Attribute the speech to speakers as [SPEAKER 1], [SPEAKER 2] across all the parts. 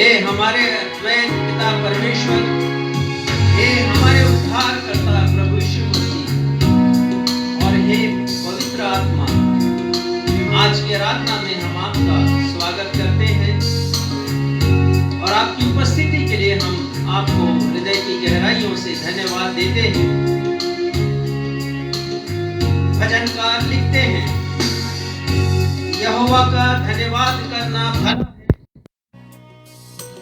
[SPEAKER 1] हे हमारे अद्वैत पिता परमेश्वर, हे हमारे उद्धारकर्ता प्रभु यीशु मसीह और हे पवित्र आत्मा, आज की आराधना में हम आपका स्वागत करते हैं और आपकी उपस्थिति के लिए हम आपको हृदय की गहराइयों से धन्यवाद देते हैं। भजनकार लिखते हैं, यहोवा का धन्यवाद करना भला है।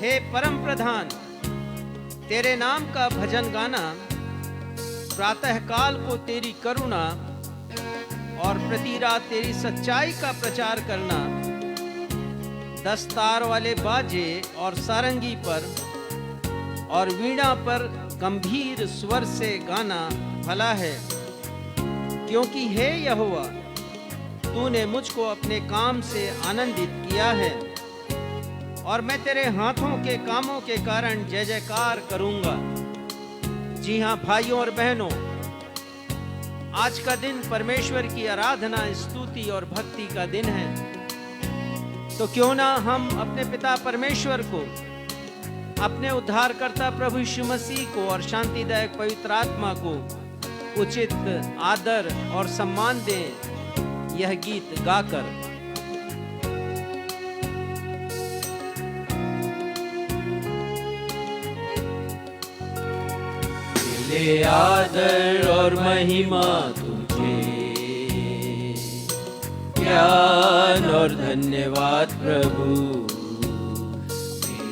[SPEAKER 1] हे परम प्रधान, तेरे नाम का भजन गाना, प्रातः काल को तेरी करुणा और प्रति रात तेरी सच्चाई का प्रचार करना, दस्तार वाले बाजे और सारंगी पर और वीणा पर गंभीर स्वर से गाना भला है। क्योंकि हे यहोवा, तूने मुझको अपने काम से आनंदित किया है और मैं तेरे हाथों के कामों के कारण जय जयकार करूंगा। जी हाँ भाइयों और बहनों, आज का दिन परमेश्वर की आराधना, स्तुति और भक्ति का दिन है। तो क्यों ना हम अपने पिता परमेश्वर को, अपने उद्धारकर्ता प्रभु यीशु मसीह को और शांतिदायक पवित्र आत्मा को उचित आदर और सम्मान दें, यह गीत गाकर।
[SPEAKER 2] मिले आदर और महिमा तुझे, ज्ञान और धन्यवाद प्रभु,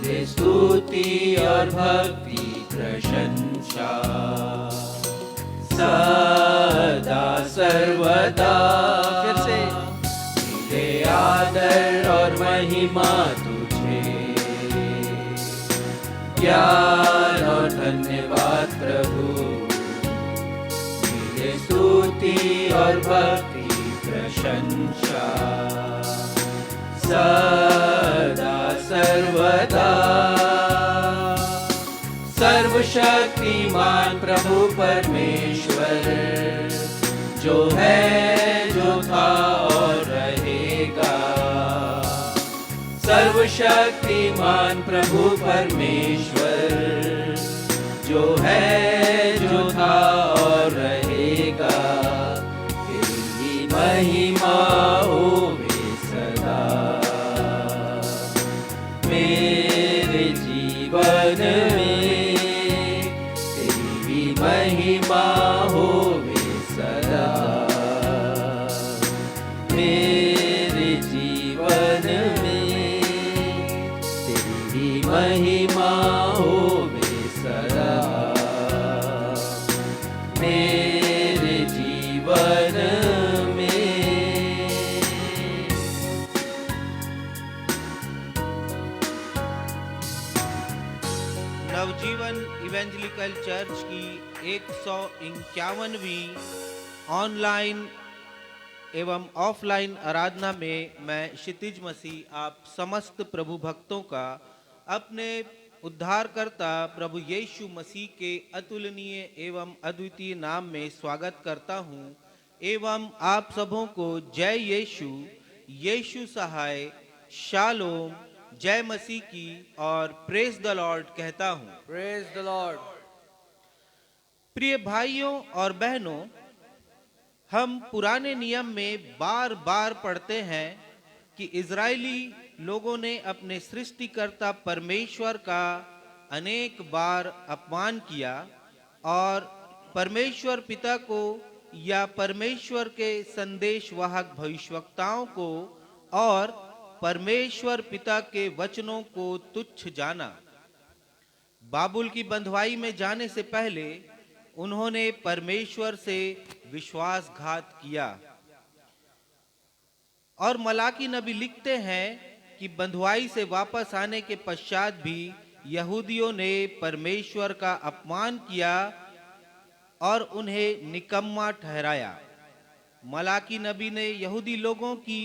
[SPEAKER 2] मेरे स्तुति और भक्ति प्रशंसा सदा सर्वदा।
[SPEAKER 1] फिर से,
[SPEAKER 2] मिले आदर और महिमा तुझे, ज्ञान और धन्यवाद प्रभु, मेरे स्तुति और भक्ति प्रशंसा सदा सर्वदा। सर्वशक्तिमान प्रभु परमेश्वर, जो है, जो था और रहेगा। सर्वशक्तिमान प्रभु परमेश्वर, जो है, जो था और रहेगा। तेरी महिमा होवे सदा मेरे जीवन में, तेरी महिमा होवे सदा मेरे जीवन में, तेरी महिमा होवे सदा मेरे जीवन में।
[SPEAKER 3] नवजीवन इवेंजलिकल चर्च की 151वीं ऑनलाइन एवं ऑफलाइन आराधना में मैं क्षितिज मसीह आप समस्त प्रभु भक्तों का अपने उद्धारकर्ता प्रभु यीशु मसीह के अतुलनीय एवं अद्वितीय नाम में स्वागत करता हूं एवं आप सबों को जय यीशु, यीशु सहाय, शालोम, जय मसीह की और प्रेज द लॉर्ड कहता हूं।
[SPEAKER 2] Praise the Lord.
[SPEAKER 3] प्रिय भाइयों और बहनों, हम पुराने नियम में बार बार पढ़ते हैं कि इजरायली लोगों ने अपने सृष्टिकर्ता परमेश्वर का अनेक बार अपमान किया और परमेश्वर पिता को या परमेश्वर के संदेशवाहक भविष्यवक्ताओं को और परमेश्वर पिता के वचनों को तुच्छ जाना। बाबुल की बंधुआई में जाने से पहले उन्होंने परमेश्वर से विश्वासघात किया और मलाकी नबी लिखते हैं कि बंधुआई से वापस आने के पश्चात भी यहूदियों ने परमेश्वर का अपमान किया और उन्हें निकम्मा ठहराया। मलाकी नबी ने यहूदी लोगों की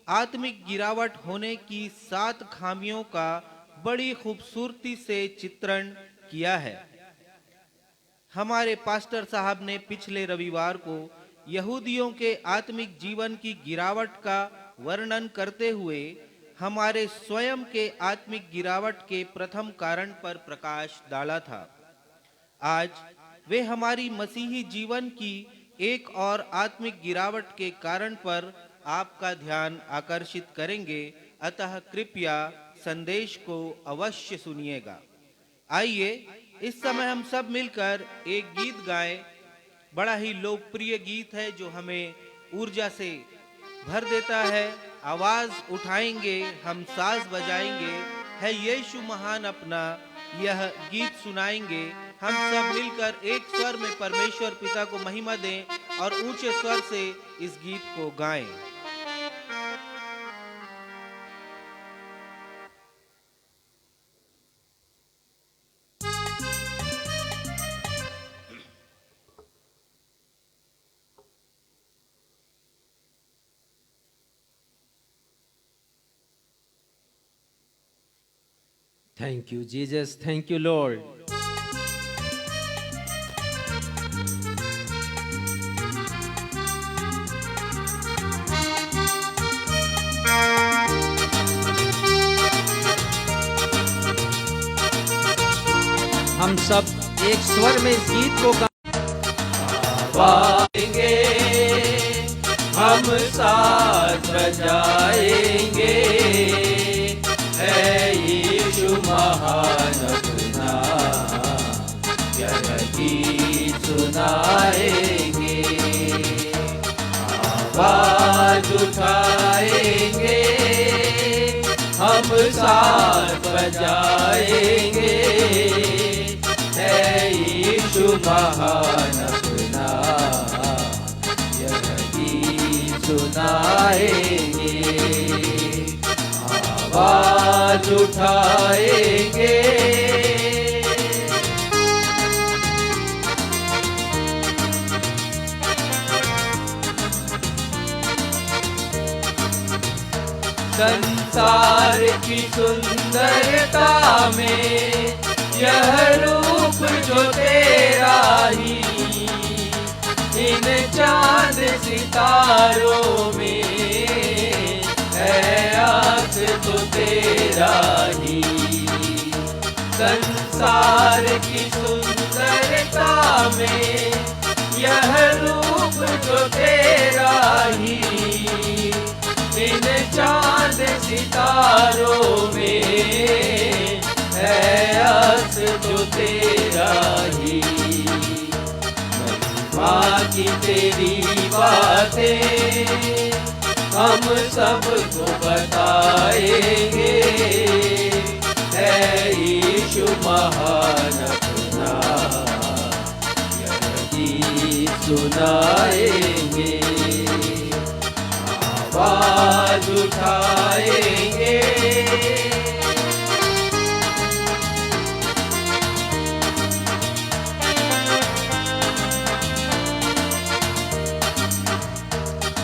[SPEAKER 3] आत्मिक गिरावट होने की 7 खामियों का बड़ी खूबसूरती से चित्रण किया है। हमारे पास्टर साहब ने पिछले रविवार को यहूदियों के आत्मिक जीवन की गिरावट का वर्णन करते हुए हमारे स्वयं के आत्मिक गिरावट के प्रथम कारण पर प्रकाश डाला था। आज वे हमारी मसीही जीवन की एक और आत्मिक गिरावट के कारण पर आपका ध्यान आकर्षित करेंगे, अतः कृपया संदेश को अवश्य सुनिएगा। आइए इस समय हम सब मिलकर एक गीत गाएं। बड़ा ही लोकप्रिय गीत है जो हमें ऊर्जा से भर देता है। आवाज उठाएंगे, हम साज बजाएंगे, है यीशु महान अपना यह गीत सुनाएंगे। हम सब मिलकर एक स्वर में परमेश्वर पिता को महिमा दें और ऊंचे स्वर से इस गीत को गाएं।
[SPEAKER 1] Thank you, Jesus. Thank you, Lord. हम सब एक स्वर में इस गीत को
[SPEAKER 2] गाएंगे, हम साथ बजाएंगे, है यीशु महान अपना यह गीत सुनाएंगे। आवाज उठाएंगे, हम साथ बजाएंगे, है यीशु महान अपना यह गीत सुनाएंगे। आवाज उठाएंगे, संसार की सुंदरता में यह रूप जो तेरा ही, इन चांद सितारों में है आस तो तेरा ही। संसार की सुंदरता में यह रूप जो तेरा ही, इन चांद सितारों में है आस जो तेरा ही। महिमा की तेरी बातें हम सबको बताएंगे, है यीशु महान अपना यह गीत सुनाएंगे। आवाज उठाएंगे,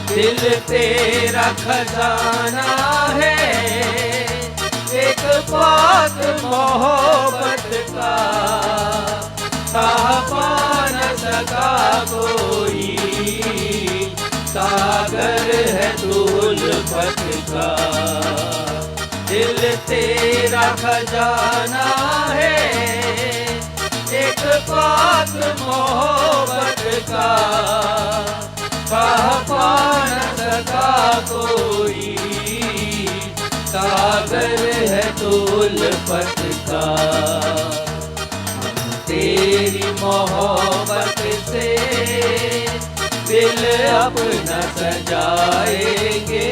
[SPEAKER 2] दिल तेरा खजाना है, एक पाक मोहब्बत का, कहा पा न सका कोई, सागर है उल्फत का। दिल तेरा खजाना है, एक पाक मोहब्बत का, कहा पा न सका कोई, सागर है उल्फत का। तेरी मोहब्बत से दिल अपना सजाएंगे,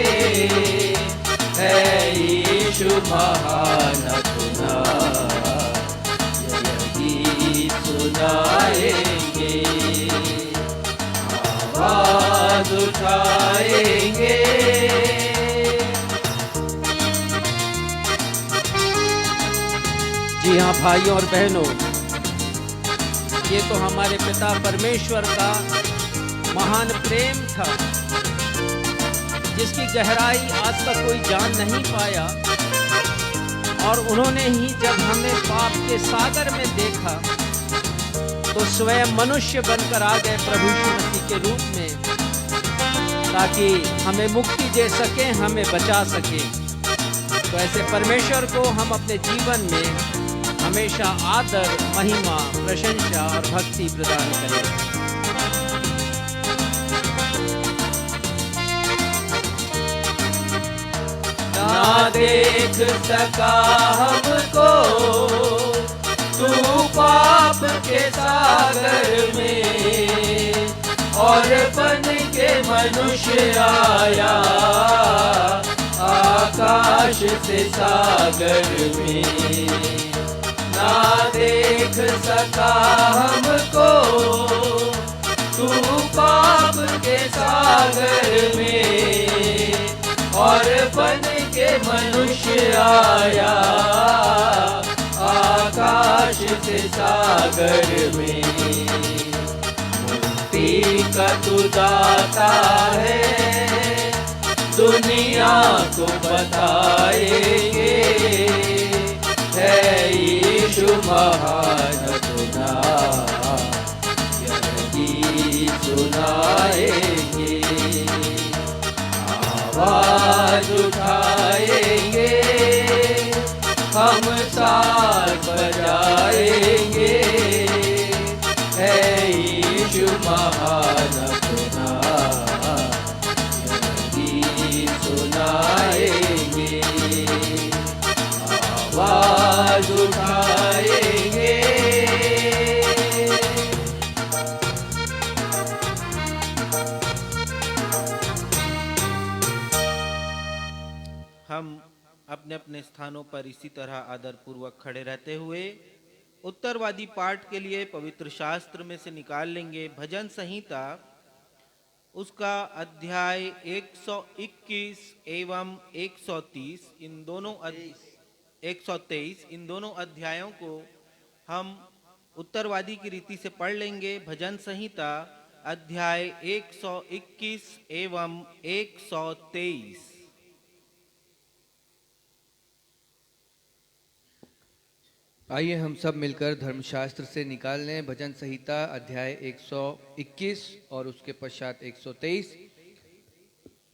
[SPEAKER 2] है यीशु महान अपना यह गीत सुनाएंगे। आवाज उठाएंगे,
[SPEAKER 1] जी हाँ भाइयों और बहनों, ये तो हमारे पिता परमेश्वर का महान प्रेम था, जिसकी गहराई आज तक कोई जान नहीं पाया। और उन्होंने ही जब हमें पाप के सागर में देखा तो स्वयं मनुष्य बनकर आ गए प्रभु यीशु मसीह के रूप में, ताकि हमें मुक्ति दे सके, हमें बचा सके। तो ऐसे परमेश्वर को हम अपने जीवन में हमेशा आदर, महिमा, प्रशंसा और भक्ति प्रदान करें।
[SPEAKER 2] ना देख सका हमको तू पाप के सागर में, और बन के मनुष्य आया आकाश से सागर में। ना देख सका हमको तू पाप के सागर में, और बन के मनुष्य आया आकाश से सागर में। मुक्ति का तू दाता है, दुनिया को बताएंगे, है यीशु महान खुदा, यही सुनाएंगे। आवाज उठाएंगे, हम साथ बजाएंगे, है यीशु महान खुदा, यही सुनाएंगे। आवाज उठाएंगे।
[SPEAKER 3] हम अपने अपने स्थानों पर इसी तरह आदर पूर्वक खड़े रहते हुए उत्तरवादी पाठ के लिए पवित्र शास्त्र में से निकाल लेंगे भजन संहिता, उसका अध्याय 121 एवं 130, इन दोनों 123 इन दोनों अध्यायों को हम उत्तरवादी की रीति से पढ़ लेंगे। भजन संहिता अध्याय 121 एवं 123।
[SPEAKER 4] आइए हम सब मिलकर धर्मशास्त्र से निकाल लें भजन संहिता अध्याय 121 और उसके पश्चात 123।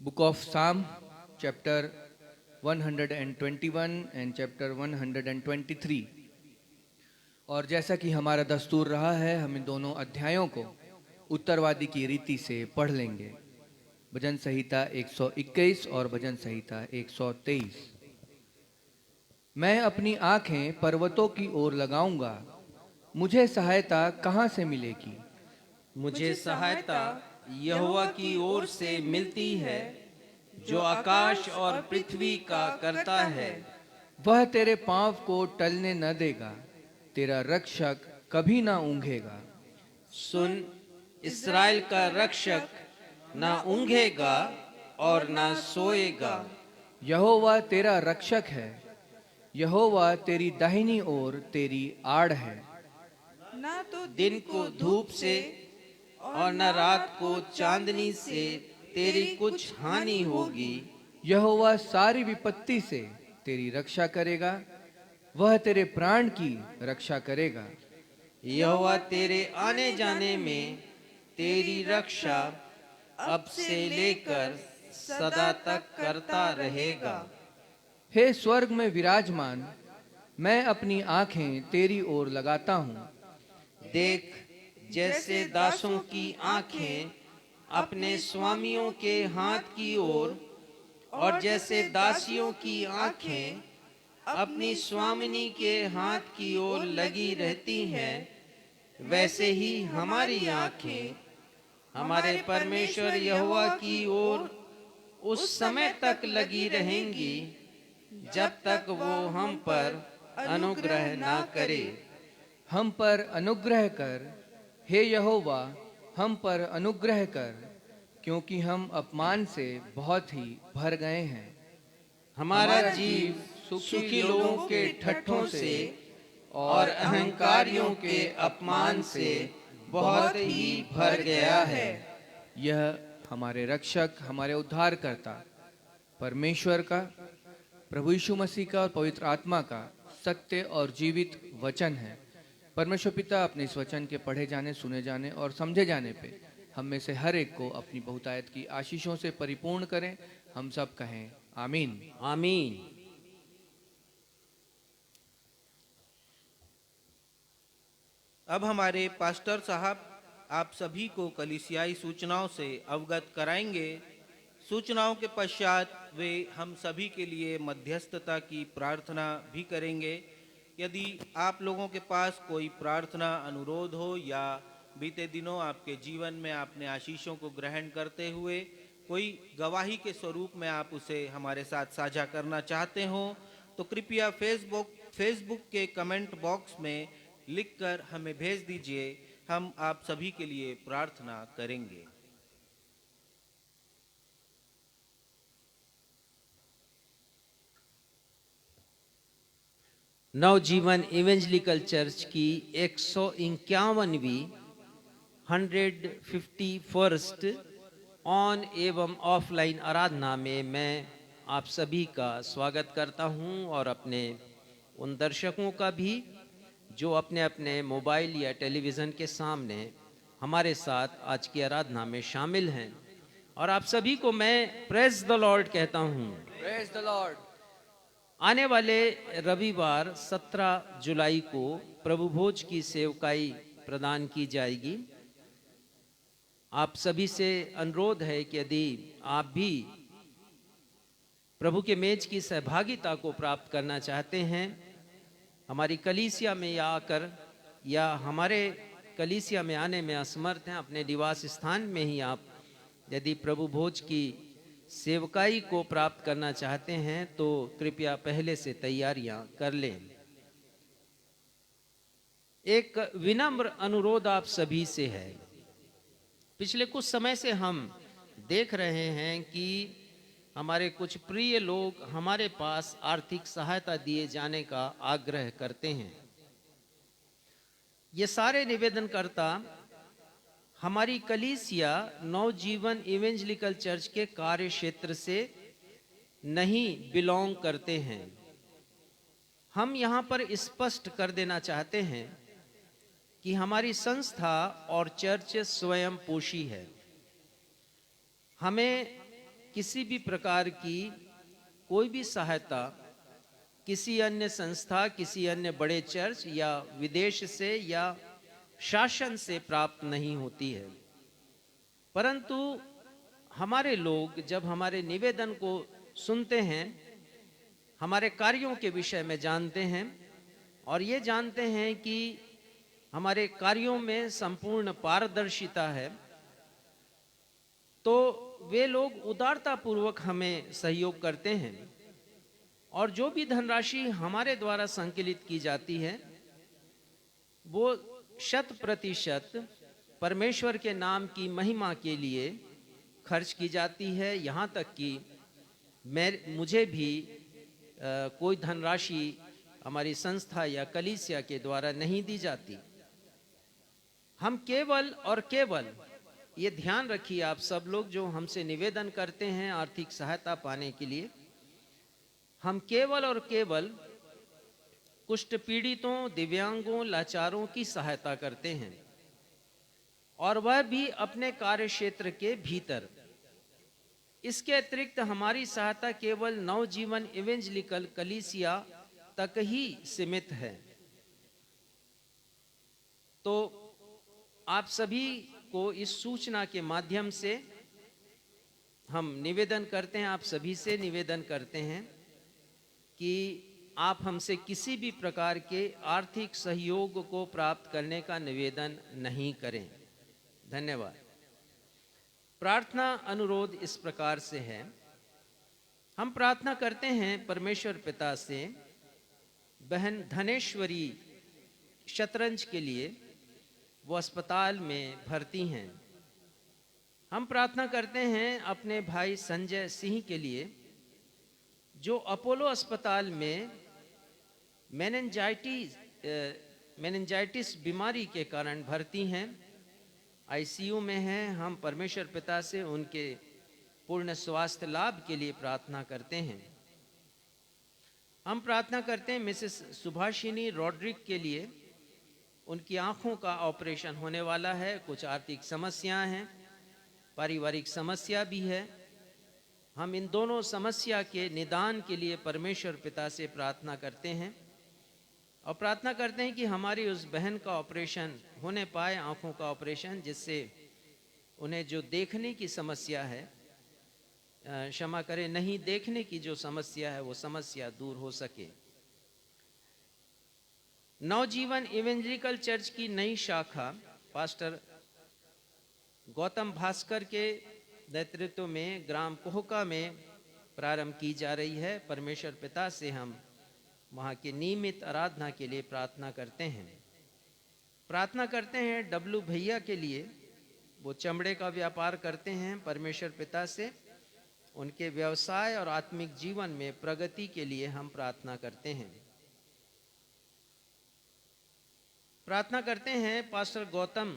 [SPEAKER 4] बुक ऑफ साम चैप्टर 121 एंड चैप्टर 123। और जैसा कि हमारा दस्तूर रहा है, हम इन दोनों अध्यायों को उत्तरवादी की रीति से पढ़ लेंगे। भजन संहिता 121 और भजन संहिता 123। मैं अपनी आंखें पर्वतों की ओर लगाऊंगा, मुझे सहायता कहाँ से मिलेगी?
[SPEAKER 1] मुझे सहायता यहोवा की ओर से मिलती है, जो आकाश और पृथ्वी का करता है।
[SPEAKER 4] वह तेरे पांव को टलने न देगा, तेरा रक्षक कभी ना ऊंघेगा।
[SPEAKER 1] सुन, इस्राएल का रक्षक ना ऊंघेगा और ना सोएगा।
[SPEAKER 4] यहोवा तेरा रक्षक है, यहोवा तेरी दाहिनी ओर तेरी आड़ है।
[SPEAKER 5] ना तो
[SPEAKER 1] दिन को धूप से और न रात को चांदनी से तेरी कुछ हानि होगी।
[SPEAKER 4] यहोवा सारी विपत्ति से तेरी रक्षा करेगा, वह तेरे प्राण की रक्षा करेगा।
[SPEAKER 1] यहोवा तेरे आने जाने में तेरी रक्षा अब से लेकर सदा तक करता रहेगा।
[SPEAKER 4] हे स्वर्ग में विराजमान, मैं अपनी आंखें तेरी ओर लगाता हूँ।
[SPEAKER 1] देख, जैसे दासों की आंखें अपने स्वामियों के हाथ की ओर, और जैसे दासियों की आंखें अपनी स्वामिनी के हाथ की ओर लगी रहती हैं, वैसे ही हमारी आंखें हमारे परमेश्वर यहोवा की ओर उस समय तक लगी रहेंगी जब तक वो हम पर अनुग्रह ना करे।
[SPEAKER 4] हम पर अनुग्रह कर, हे यहोवा, हम पर अनुग्रह कर, क्योंकि हम अपमान से बहुत ही भर गए हैं।
[SPEAKER 1] हमारा जीव सुखी लोगों के ठट्ठों से और अहंकारियों के अपमान से बहुत ही भर गया है।
[SPEAKER 4] यह हमारे रक्षक, हमारे उद्धारकर्ता परमेश्वर का, प्रभु यीशु मसीह का और पवित्र आत्मा का सत्य और जीवित वचन है। परमेश्वर पिता अपने इस वचन के पढ़े जाने, सुने जाने और समझे जाने पे हम में से हर एक को अपनी बहुतायत की आशीषों से परिपूर्ण करें। हम सब कहें आमीन।
[SPEAKER 1] आमीन।
[SPEAKER 3] अब हमारे पास्टर साहब आप सभी को कलीसियाई सूचनाओं से अवगत कराएंगे। सूचनाओं के पश्चात वे हम सभी के लिए मध्यस्थता की प्रार्थना भी करेंगे। यदि आप लोगों के पास कोई प्रार्थना अनुरोध हो या बीते दिनों आपके जीवन में आपने आशीषों को ग्रहण करते हुए कोई गवाही के स्वरूप में आप उसे हमारे साथ साझा करना चाहते हो, तो कृपया फेसबुक के कमेंट बॉक्स में लिखकर हमें भेज दीजिए। हम आप सभी के लिए प्रार्थना करेंगे।
[SPEAKER 1] नवजीवन इवेंजलिकल चर्च की 151वीं 151st ऑन एवं ऑफलाइन आराधना में मैं आप सभी का स्वागत करता हूं और अपने उन दर्शकों का भी जो अपने अपने मोबाइल या टेलीविज़न के सामने हमारे साथ आज की आराधना में शामिल हैं। और आप सभी को मैं प्रेज द लॉर्ड कहता हूं।
[SPEAKER 4] Praise the Lord.
[SPEAKER 1] आने वाले रविवार 17 जुलाई को प्रभु भोज की सेवकाई प्रदान की जाएगी। आप सभी से अनुरोध है कि यदि आप भी प्रभु के मेज की सहभागिता को प्राप्त करना चाहते हैं, हमारी कलीसिया में आकर या हमारे कलीसिया में आने में असमर्थ हैं, अपने निवास स्थान में ही आप यदि प्रभु भोज की सेवकाई को प्राप्त करना चाहते हैं तो कृपया पहले से तैयारियां कर लें। एक विनम्र अनुरोध आप सभी से है। पिछले कुछ समय से हम देख रहे हैं कि हमारे कुछ प्रिय लोग हमारे पास आर्थिक सहायता दिए जाने का आग्रह करते हैं। ये सारे निवेदनकर्ता हमारी कलीसिया नवजीवन इवेंजलिकल चर्च के कार्य क्षेत्र से नहीं बिलोंग करते हैं। हम यहाँ पर स्पष्ट कर देना चाहते हैं कि हमारी संस्था और चर्च स्वयं पोषी है। हमें किसी भी प्रकार की कोई भी सहायता किसी अन्य संस्था, किसी अन्य बड़े चर्च या विदेश से या शासन से प्राप्त नहीं होती है। परंतु हमारे लोग जब हमारे निवेदन को सुनते हैं, हमारे कार्यों के विषय में जानते हैं और ये जानते हैं कि हमारे कार्यों में संपूर्ण पारदर्शिता है, तो वे लोग उदारता पूर्वक हमें सहयोग करते हैं और जो भी धनराशि हमारे द्वारा संकलित की जाती है वो 100% परमेश्वर के नाम की महिमा के लिए खर्च की जाती है। यहाँ तक कि मुझे भी कोई धनराशि हमारी संस्था या कलीसिया के द्वारा नहीं दी जाती। हम केवल और केवल ये ध्यान रखिए, आप सब लोग जो हमसे निवेदन करते हैं आर्थिक सहायता पाने के लिए, हम केवल और केवल कुष्ठ पीड़ितों, दिव्यांगों, लाचारों की सहायता करते हैं और वह भी अपने कार्य क्षेत्र के भीतर। इसके अतिरिक्त हमारी सहायता केवल नवजीवन इवेंजलिकल कलीसिया तक ही सीमित है। तो आप सभी को इस सूचना के माध्यम से हम निवेदन करते हैं, आप सभी से निवेदन करते हैं कि आप हमसे किसी भी प्रकार के आर्थिक सहयोग को प्राप्त करने का निवेदन नहीं करें। धन्यवाद। प्रार्थना अनुरोध इस प्रकार से है। हम प्रार्थना करते हैं परमेश्वर पिता से बहन धनेश्वरी शतरंज के लिए, वो अस्पताल में भर्ती हैं। हम प्रार्थना करते हैं अपने भाई संजय सिंह के लिए जो अपोलो अस्पताल में मेनिंजाइटिस बीमारी के कारण भर्ती हैं, आईसीयू में हैं। हम परमेश्वर पिता से उनके पूर्ण स्वास्थ्य लाभ के लिए प्रार्थना करते हैं। हम प्रार्थना करते हैं मिसेस सुभाषिनी रॉड्रिक के लिए, उनकी आंखों का ऑपरेशन होने वाला है। कुछ आर्थिक समस्याएं हैं, पारिवारिक समस्या भी है। हम इन दोनों समस्या के निदान के लिए परमेश्वर पिता से प्रार्थना करते हैं। और प्रार्थना करते हैं कि हमारी उस बहन का ऑपरेशन होने पाए, आंखों का ऑपरेशन, जिससे उन्हें जो देखने की समस्या है, क्षमा करें, नहीं देखने की जो समस्या है, वो समस्या दूर हो सके। नवजीवन इवेंजलिकल चर्च की नई शाखा पास्टर गौतम भास्कर के नेतृत्व में ग्राम कोहका में प्रारंभ की जा रही है। परमेश्वर पिता से हम वहाँ की नियमित आराधना के लिए प्रार्थना करते हैं। प्रार्थना करते हैं डब्लू भैया के लिए, वो चमड़े का व्यापार करते हैं। परमेश्वर पिता से उनके व्यवसाय और आत्मिक जीवन में प्रगति के लिए हम प्रार्थना करते हैं। प्रार्थना करते हैं पास्टर गौतम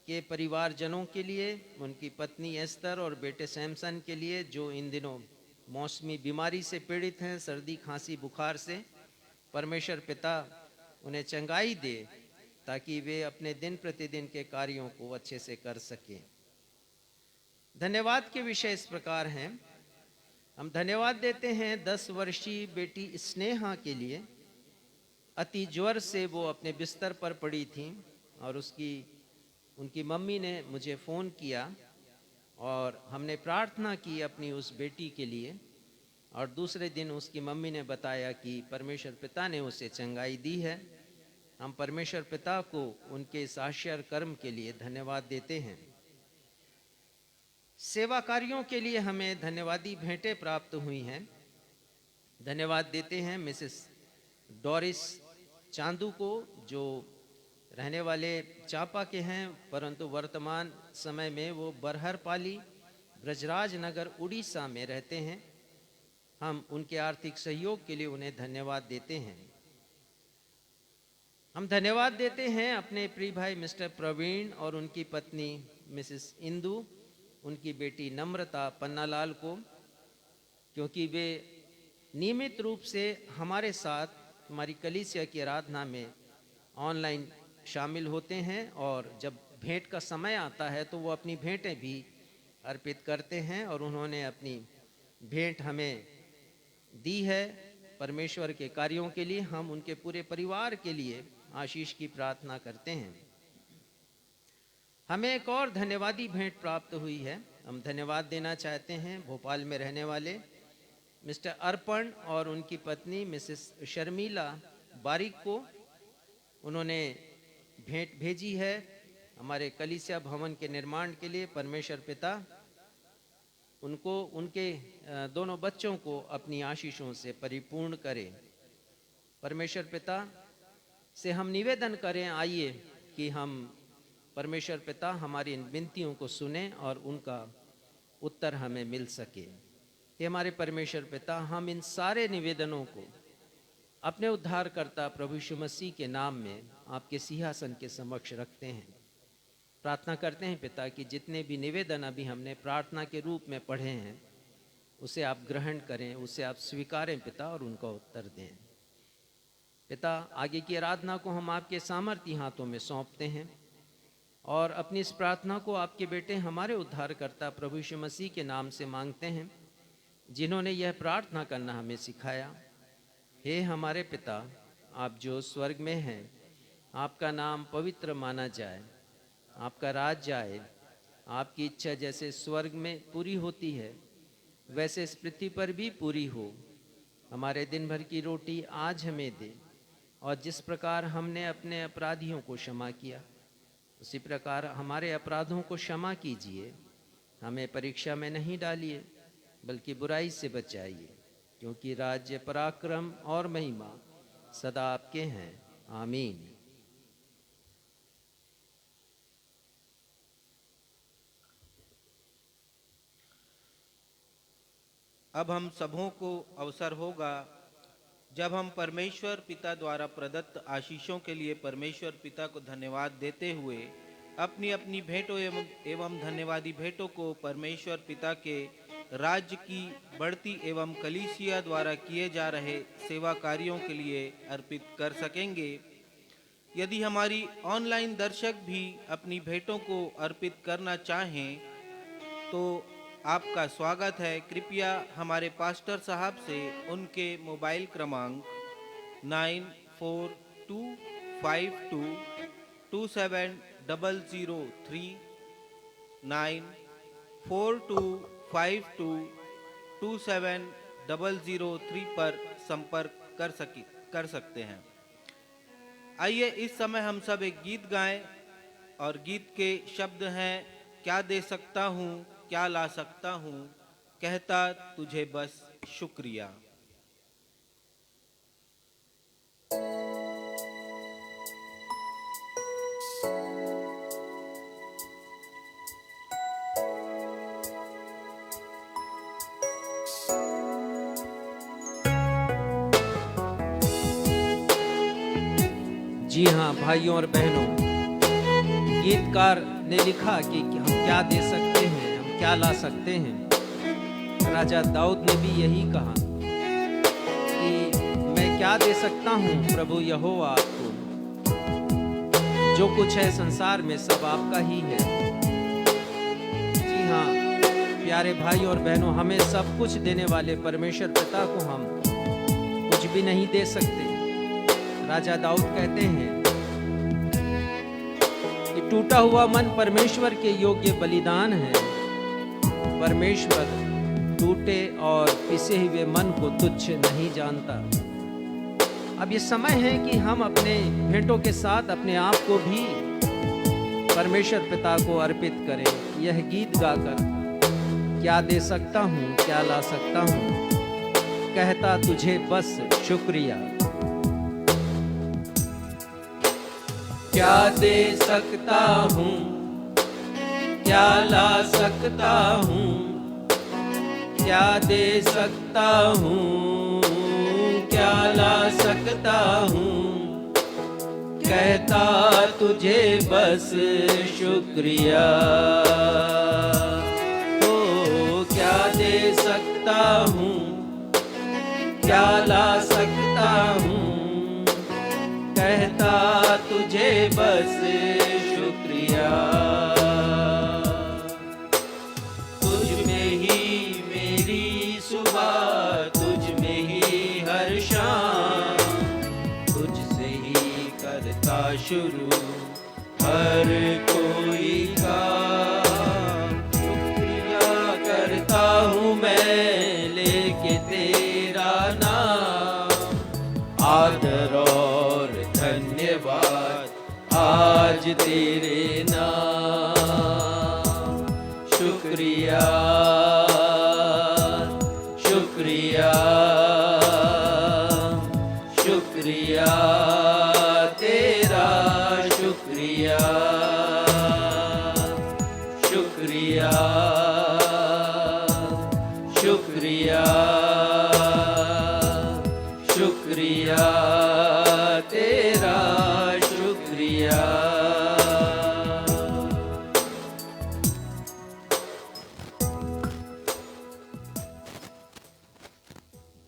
[SPEAKER 1] के परिवारजनों के लिए, उनकी पत्नी एस्तर और बेटे सैमसन के लिए, जो इन दिनों मौसमी बीमारी से पीड़ित हैं, सर्दी खांसी बुखार से। परमेश्वर पिता उन्हें चंगाई दे ताकि वे अपने दिन प्रतिदिन के कार्यों को अच्छे से कर सकें। धन्यवाद के विषय इस प्रकार हैं। हम धन्यवाद देते हैं 10 वर्षीय बेटी स्नेहा के लिए। अति ज्वर से वो अपने बिस्तर पर पड़ी थी और उनकी मम्मी ने मुझे फ़ोन किया और हमने प्रार्थना की अपनी उस बेटी के लिए। और दूसरे दिन उसकी मम्मी ने बताया कि परमेश्वर पिता ने उसे चंगाई दी है। हम परमेश्वर पिता को उनके इस आश्चर्य कर्म के लिए धन्यवाद देते हैं। सेवा कार्यों के लिए हमें धन्यवादी भेंटें प्राप्त हुई हैं। धन्यवाद देते हैं मिसेस डोरिस चांदू को, जो रहने वाले चांपा के हैं, परंतु वर्तमान समय में वो बरहरपाली ब्रजराज नगर उड़ीसा में रहते हैं। हम उनके आर्थिक सहयोग के लिए उन्हें धन्यवाद देते हैं। हम धन्यवाद देते हैं अपने प्रिय भाई मिस्टर प्रवीण और उनकी पत्नी मिसेस इंदु, उनकी बेटी नम्रता पन्नालाल को, क्योंकि वे नियमित रूप से हमारे साथ हमारी कलीसिया की आराधना में ऑनलाइन शामिल होते हैं और जब भेंट का समय आता है तो वो अपनी भेंटें भी अर्पित करते हैं और उन्होंने अपनी भेंट हमें दी है परमेश्वर के कार्यों के लिए। हम उनके पूरे परिवार के लिए आशीष की प्रार्थना करते हैं। हमें एक और धन्यवादी भेंट प्राप्त हुई है। हम धन्यवाद देना चाहते हैं भोपाल में रहने वाले मिस्टर अर्पण और उनकी पत्नी मिसेस शर्मिला बारिक को। उन्होंने भेंट भेजी है हमारे कलीसिया भवन के निर्माण के लिए। परमेश्वर पिता उनको, उनके दोनों बच्चों को अपनी आशीषों से परिपूर्ण करे। परमेश्वर पिता से हम निवेदन करें, आइए कि हम परमेश्वर पिता हमारी इन विनतियों को सुने और उनका उत्तर हमें मिल सके। कि हमारे परमेश्वर पिता, हम इन सारे निवेदनों को अपने उद्धारकर्ता प्रभु यीशु मसीह के नाम में आपके सिंहासन के समक्ष रखते हैं। प्रार्थना करते हैं पिता कि जितने भी निवेदन अभी हमने प्रार्थना के रूप में पढ़े हैं उसे आप ग्रहण करें, उसे आप स्वीकारें पिता, और उनका उत्तर दें। पिता, आगे की आराधना को हम आपके सामर्थी हाथों में सौंपते हैं और अपनी इस प्रार्थना को आपके बेटे हमारे उद्धारकर्ता प्रभु यीशु मसीह के नाम से मांगते हैं, जिन्होंने यह प्रार्थना करना हमें सिखाया। हे हमारे पिता, आप जो स्वर्ग में हैं, आपका नाम पवित्र माना जाए, आपका राज्य आए, आपकी इच्छा जैसे स्वर्ग में पूरी होती है वैसे इस पृथ्वी पर भी पूरी हो। हमारे दिन भर की रोटी आज हमें दे, और जिस प्रकार हमने अपने अपराधियों को क्षमा किया उसी प्रकार हमारे अपराधों को क्षमा कीजिए। हमें परीक्षा में नहीं डालिए बल्कि बुराई से बचाइए, क्योंकि राज्य, पराक्रम और महिमा सदा आपके हैं। आमीन।
[SPEAKER 3] अब हम सबों को अवसर होगा जब हम परमेश्वर पिता द्वारा प्रदत्त आशीषों के लिए परमेश्वर पिता को धन्यवाद देते हुए अपनी अपनी भेंटों एवं धन्यवादी भेंटों को परमेश्वर पिता के राज्य की बढ़ती एवं कलीसिया द्वारा किए जा रहे सेवा कार्यों के लिए अर्पित कर सकेंगे। यदि हमारी ऑनलाइन दर्शक भी अपनी भेंटों को अर्पित करना चाहें तो आपका स्वागत है। कृपया हमारे पास्टर साहब से उनके मोबाइल क्रमांक 9422527003 9422527003 पर संपर्क कर सकते हैं। आइए इस समय हम सब एक गीत गाएं और गीत के शब्द हैं, क्या दे सकता हूँ क्या ला सकता हूँ, कहता तुझे बस शुक्रिया।
[SPEAKER 1] जी हाँ भाइयों और बहनों, गीतकार ने लिखा कि हम क्या दे सकते हैं, हम क्या ला सकते हैं। राजा दाऊद ने भी यही कहा कि मैं क्या दे सकता हूँ प्रभु यहोवा आपको, जो कुछ है संसार में सब आपका ही है। जी हाँ प्यारे भाई और बहनों, हमें सब कुछ देने वाले परमेश्वर पिता को हम कुछ भी नहीं दे सकते। राजा दाऊद कहते हैं कि टूटा हुआ मन परमेश्वर के योग्य बलिदान है। परमेश्वर टूटे और पिसे हुए मन को तुच्छ नहीं जानता। अब ये समय है कि हम अपने भेंटों के साथ अपने आप को भी परमेश्वर पिता को अर्पित करें। यह गीत गाकर क्या दे सकता हूँ क्या ला सकता हूँ, कहता तुझे बस शुक्रिया।
[SPEAKER 2] क्या दे सकता हूँ क्या ला सकता हूँ, क्या दे सकता हूँ क्या ला सकता हूँ, कहता तुझे बस शुक्रिया। ओ क्या दे सकता हूँ क्या ला सकता हूँ, कहता तुझे बस शुक्रिया। तुझ में ही मेरी सुबह, तुझ में ही हर शाम, तुझसे ही करता शुरू हर कोई काम। शुक्रिया करता हूँ मैं लेके तेरा नाम, आदर और धन्यवाद आज तेरे नाम। शुक्रिया शुक्रिया शुक्रिया तेरा, शुक्रिया शुक्रिया शुक्रिया शुक्रिया तेरा, शुक्रिया।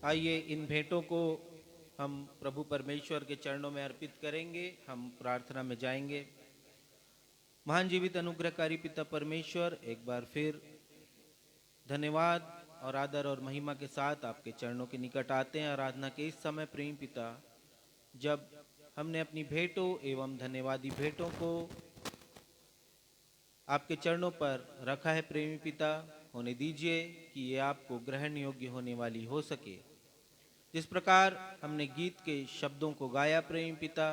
[SPEAKER 3] आइए इन भेंटों को हम प्रभु परमेश्वर के चरणों में अर्पित करेंगे। हम प्रार्थना में जाएंगे। महान जीवित अनुग्रहकारी पिता परमेश्वर, एक बार फिर धन्यवाद और आदर और महिमा के साथ आपके चरणों के निकट आते हैं। आराधना के इस समय प्रेम पिता, जब हमने अपनी भेंटों एवं धन्यवादी भेंटों को आपके चरणों पर रखा है, प्रेमी पिता होने दीजिए कि ये आपको ग्रहण योग्य होने वाली हो सके। जिस प्रकार हमने गीत के शब्दों को गाया प्रेमी पिता,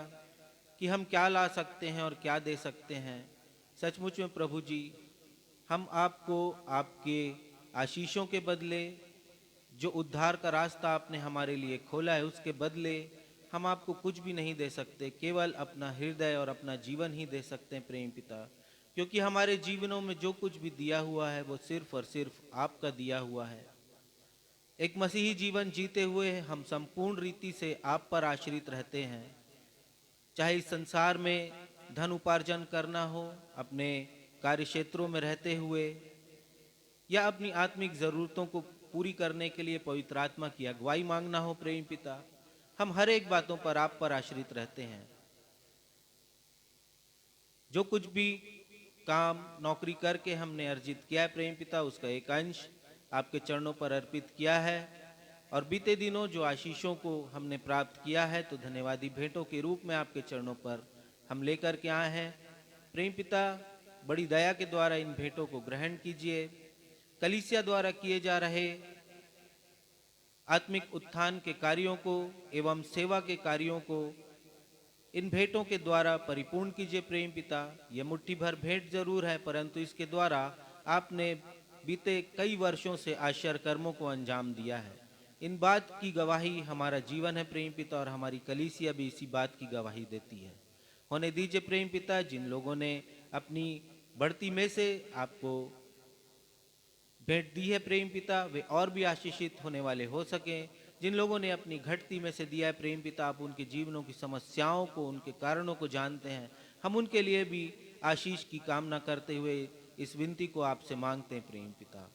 [SPEAKER 3] कि हम क्या ला सकते हैं और क्या दे सकते हैं, सचमुच में प्रभु जी हम आपको आपके आशीषों के बदले, जो उद्धार का रास्ता आपने हमारे लिए खोला है उसके बदले हम आपको कुछ भी नहीं दे सकते। केवल अपना हृदय और अपना जीवन ही दे सकते हैं प्रेम पिता, क्योंकि हमारे जीवनों में जो कुछ भी दिया हुआ है वो सिर्फ और सिर्फ आपका दिया हुआ है। एक मसीही जीवन जीते हुए हम संपूर्ण रीति से आप पर आश्रित रहते हैं। चाहे इस संसार में धन उपार्जन करना हो, अपने कार्य क्षेत्रों में रहते हुए, या अपनी आत्मिक जरूरतों को पूरी करने के लिए पवित्र आत्मा की अगुवाई मांगना हो प्रेम पिता, हम हर एक बातों पर आप पर आश्रित रहते हैं। जो कुछ भी काम नौकरी करके हमने अर्जित किया है प्रेम पिता, उसका एक अंश आपके चरणों पर अर्पित किया है। और बीते दिनों जो आशीषों को हमने प्राप्त किया है, तो धन्यवादी भेंटों के रूप में आपके चरणों पर हम लेकर के आए हैं। प्रेम पिता, बड़ी दया के द्वारा इन भेंटों को ग्रहण कीजिए। कलीसिया द्वारा किए जा रहे आत्मिक उत्थान के कार्यों को एवं सेवा के कार्यों को इन भेंटों के द्वारा परिपूर्ण कीजिए। प्रेम पिता, यह मुट्ठी भर भेंट जरूर है, परंतु इसके द्वारा आपने बीते कई वर्षों से आश्चर्य कर्मों को अंजाम दिया है। इन बात की गवाही हमारा जीवन है प्रेम पिता, और हमारी कलीसिया भी इसी बात की गवाही देती है। होने दीजिए प्रेम पिता, जिन लोगों ने अपनी बढ़ती में से आपको भेंट दी है प्रेम पिता, वे और भी आशीषित होने वाले हो सकें। जिन लोगों ने अपनी घटती में से दिया है प्रेम पिता, आप उनके जीवनों की समस्याओं को, उनके कारणों को जानते हैं। हम उनके लिए भी आशीष की कामना करते हुए इस विनती को आपसे मांगते हैं प्रेम पिता।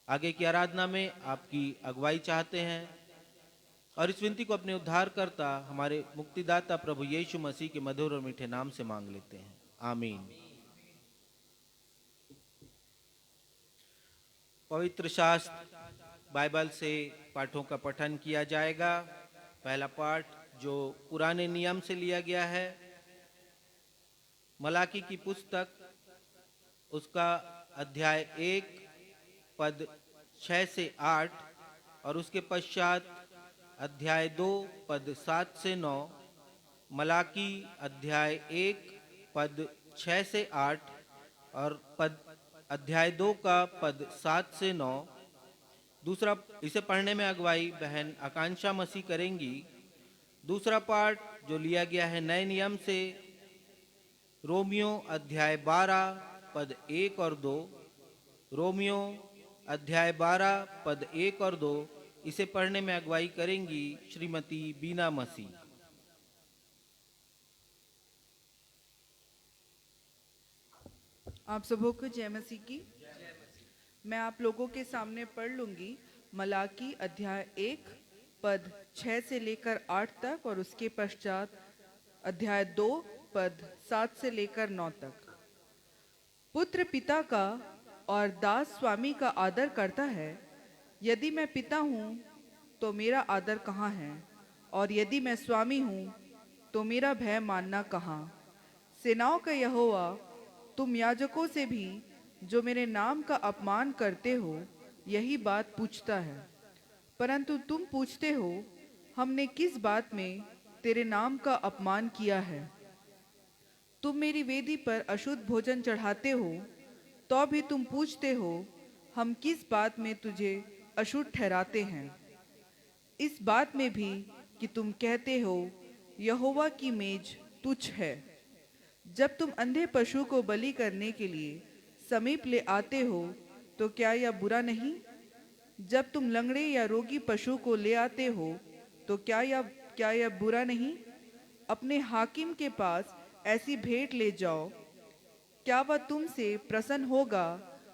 [SPEAKER 3] आगे की आराधना में आपकी अगुवाई चाहते हैं और इस विनती को अपने उद्धारकर्ता हमारे मुक्तिदाता प्रभु यीशु मसीह के मधुर और मीठे नाम से मांग लेते हैं, आमीन। पवित्र शास्त्र बाइबल से पाठों का पठन किया जाएगा। पहला पाठ जो पुराने नियम से लिया गया है, मलाकी की पुस्तक, उसका अध्याय 1 पद 6 से 8 और उसके पश्चात अध्याय 2 पद 7 से 9, मलाकी अध्याय 1 पद 6 से 8 और अध्याय 2 का पद 7 से 9। दूसरा, इसे पढ़ने में अगुवाई बहन आकांक्षा मसीह करेंगी। दूसरा पाठ जो लिया गया है नए नियम से, रोमियो अध्याय 12 पद 1 और 2, रोमियो अध्याय 12 पद 1 और 2, इसे पढ़ने में अगुवाई करेंगी श्रीमती बीना मसीह।
[SPEAKER 5] आप सबों को जय मसीह की। मैं आप लोगों के सामने पढ़ लूंगी मलाकी अध्याय 1 पद 6 से लेकर 8 तक और उसके पश्चात अध्याय 2 पद 7 से लेकर 9 तक। पुत्र पिता का और दास स्वामी का आदर करता है। यदि मैं पिता हूँ तो मेरा आदर कहाँ है, और यदि मैं स्वामी हूँ तो मेरा भय मानना कहाँ। सेनाओं का यहोवा, तुम याजकों से भी जो मेरे नाम का अपमान करते हो यही बात पूछता है। परंतु तुम पूछते हो, हमने किस बात में तेरे नाम का अपमान किया है? तुम मेरी वेदी पर अशुद्ध भोजन चढ़ाते हो, तो भी तुम पूछते हो, हम किस बात में तुझे अशुद्ध ठहराते हैं? इस बात में भी कि तुम कहते हो, यहोवा की मेज तुच्छ है। जब तुम अंधे पशु को बलि करने के लिए समीप ले आते हो तो क्या यह बुरा नहीं? जब तुम लंगड़े या रोगी पशु को ले आते हो तो क्या यह बुरा नहीं? अपने हाकिम के पास ऐसी भेंट ले जाओ, क्या वह तुमसे प्रसन्न होगा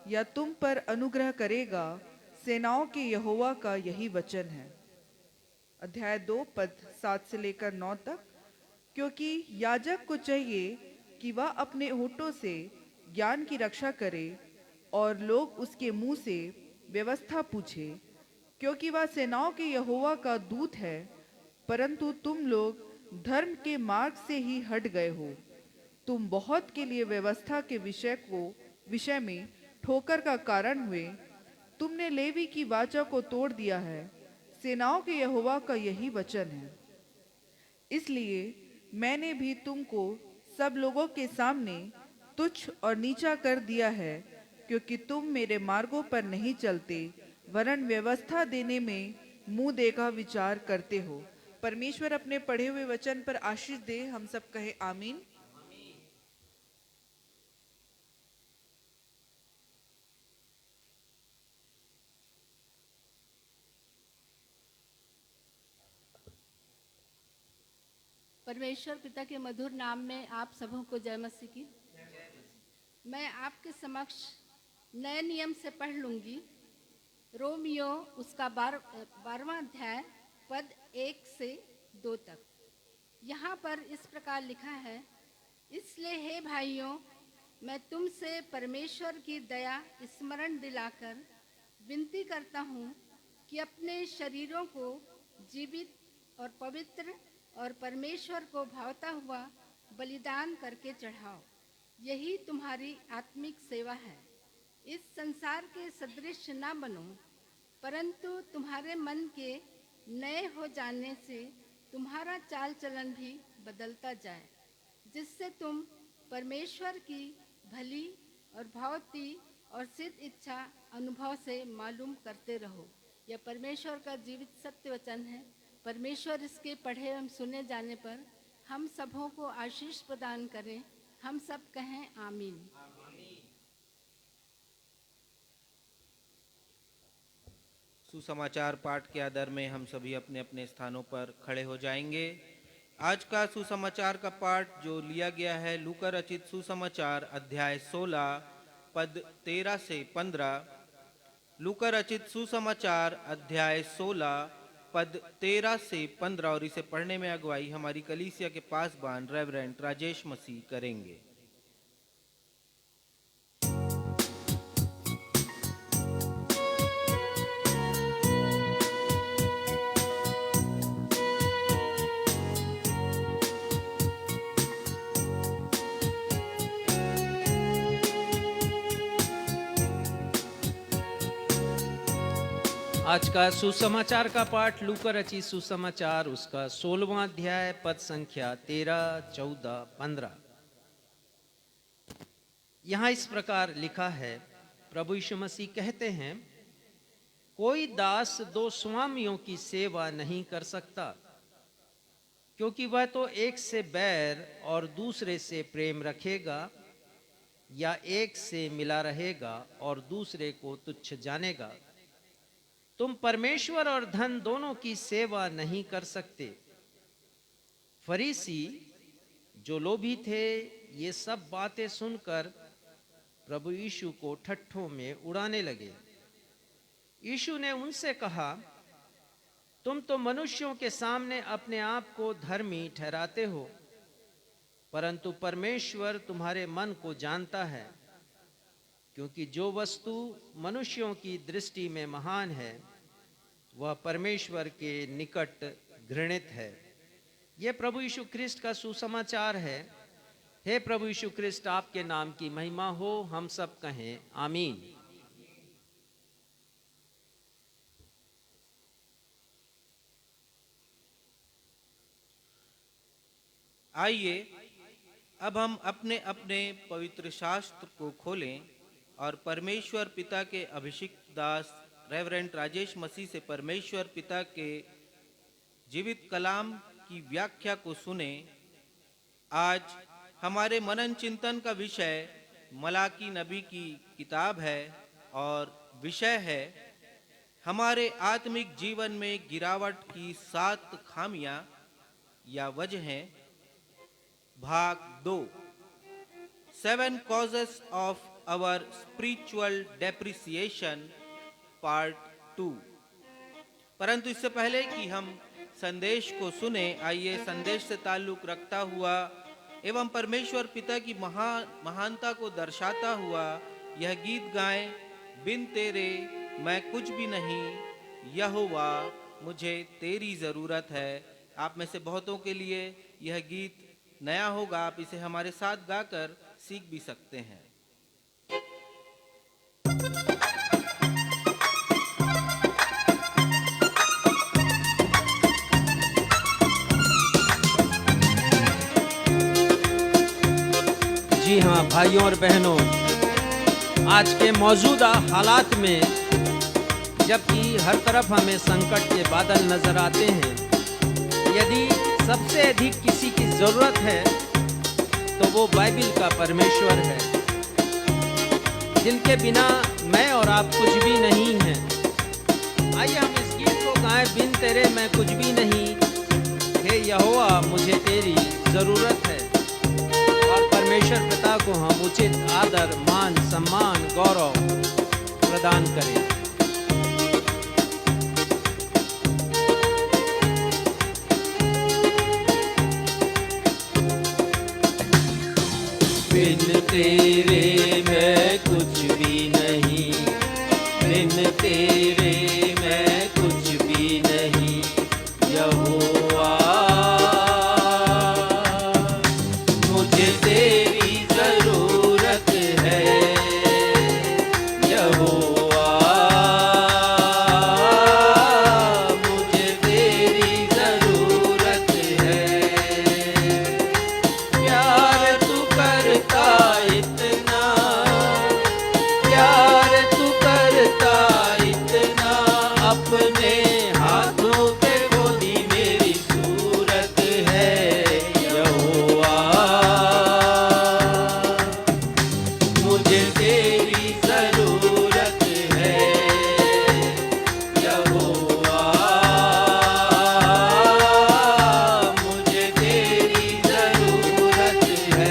[SPEAKER 5] या तुम पर अनुग्रह करेगा? सेनाओं के यहोवा का यही वचन है। अध्याय 2 पद 7 से लेकर 9 तक। क्योंकि याजक को चाहिए कि वह अपने होठों से ज्ञान की रक्षा करे और लोग उसके मुंह से व्यवस्था पूछे, क्योंकि वह सेनाओं के यहोवा का दूत है। परंतु तुम लोग धर्म के मार्ग से ही हट गए हो। तुम बहुत के लिए व्यवस्था के विषय में ठोकर का कारण हुए। तुमने लेवी की वाचा को तोड़ दिया है। सेनाओं के यहोवा का यही वचन है। इसलिए मैंने भी तुमको सब लोगों के सामने तुच्छ और नीचा कर दिया है, क्योंकि तुम मेरे मार्गों पर नहीं चलते, वरन व्यवस्था देने में मुंह देखा विचार करते हो। परमेश्वर अपने पढ़े हुए वचन पर आशीष दे। हम सब कहे आमीन।
[SPEAKER 6] परमेश्वर पिता के मधुर नाम में आप सबों को जय मसीह की। मैं आपके समक्ष नए नियम से पढ़ लूंगी रोमियो उसका 12वां अध्याय पद 1 से 2 तक। यहाँ पर इस प्रकार लिखा है, इसलिए हे भाइयों, मैं तुमसे परमेश्वर की दया स्मरण दिलाकर विनती करता हूँ कि अपने शरीरों को जीवित और पवित्र और परमेश्वर को भावता हुआ बलिदान करके चढ़ाओ। यही तुम्हारी आत्मिक सेवा है। इस संसार के सदृश ना बनो, परंतु तुम्हारे मन के नए हो जाने से तुम्हारा चाल चलन भी बदलता जाए, जिससे तुम परमेश्वर की भली और भावती और सिद्ध इच्छा अनुभव से मालूम करते रहो। यह परमेश्वर का जीवित सत्य वचन है। परमेश्वर इसके पढ़े एवं सुने जाने पर हम सबों को आशीष प्रदान करें। हम सब कहें आमीन।
[SPEAKER 3] सुसमाचार पाठ के आदर में हम सभी अपने अपने स्थानों पर खड़े हो जाएंगे। आज का सुसमाचार का पाठ जो लिया गया है लूका रचित सुसमाचार अध्याय 16 पद 13 से 15। लूका रचित सुसमाचार अध्याय 16 पद 13 से 15 और इसे पढ़ने में अगुवाई हमारी कलीसिया के पासबान रेवरेंड राजेश मसीह करेंगे।
[SPEAKER 1] आज का सुसमाचार का पाठ लूका रचित सुसमाचार उसका 16वां अध्याय पद संख्या 13, 14, 15। यहाँ इस प्रकार लिखा है, प्रभु यीशु मसीह कहते हैं, कोई दास दो स्वामियों की सेवा नहीं कर सकता, क्योंकि वह तो एक से बैर और दूसरे से प्रेम रखेगा, या एक से मिला रहेगा और दूसरे को तुच्छ जानेगा। तुम परमेश्वर और धन दोनों की सेवा नहीं कर सकते। फरीसी जो लोभी थे ये सब बातें सुनकर प्रभु यीशु को ठट्ठों में उड़ाने लगे। यीशु ने उनसे कहा, तुम तो मनुष्यों के सामने अपने आप को धर्मी ठहराते हो, परंतु परमेश्वर तुम्हारे मन को जानता है, क्योंकि जो वस्तु मनुष्यों की दृष्टि में महान है वह परमेश्वर के निकट घृणित है। यह प्रभु यीशु ख्रिस्ट का सुसमाचार है। हे प्रभु यीशु ख्रिस्ट, आपके नाम की महिमा हो। हम सब कहें आमीन।
[SPEAKER 3] आइए अब हम अपने अपने पवित्र शास्त्र को खोलें और परमेश्वर पिता के अभिषिक्त दास रेवरेंड राजेश मसीह से परमेश्वर पिता के जीवित कलाम की व्याख्या को सुने। आज हमारे मनन चिंतन का विषय मलाकी नबी की किताब है और विषय है हमारे आत्मिक जीवन में गिरावट की 7 खामियां या वजहें, भाग 2, 7 causes of our spiritual depreciation, part 2। परंतु इससे पहले कि हम संदेश को सुने, आइए संदेश से ताल्लुक रखता हुआ एवं परमेश्वर पिता की महानता को दर्शाता हुआ यह गीत गाएं, बिन तेरे मैं कुछ भी नहीं, यहोवा मुझे तेरी जरूरत है। आप में से बहुतों के लिए यह गीत नया होगा, आप इसे हमारे साथ गाकर सीख भी सकते हैं।
[SPEAKER 1] जी हाँ भाइयों और बहनों, आज के मौजूदा हालात में जबकि हर तरफ हमें संकट के बादल नजर आते हैं, यदि सबसे अधिक किसी की जरूरत है तो वो बाइबिल का परमेश्वर है, जिनके बिना मैं और आप कुछ भी नहीं हैं। आइए हम इस गीत को गाएं, बिन तेरे मैं कुछ भी नहीं, हे यहोवा मुझे तेरी जरूरत है। और परमेश्वर पिता को हम उचित आदर, मान, सम्मान, गौरव प्रदान करें।
[SPEAKER 2] बिन तेरे मैं कुछ भी नहीं, बिन तेरे मैं कुछ यहोवा मुझे तेरी जरूरत है। प्यार तू करता इतना, प्यार तू करता इतना, अपने हाथों पे खोदी मेरी सूरत है। यहोवा मुझे तेरी जरूरत है। यहोवा मुझे तेरी जरूरत है।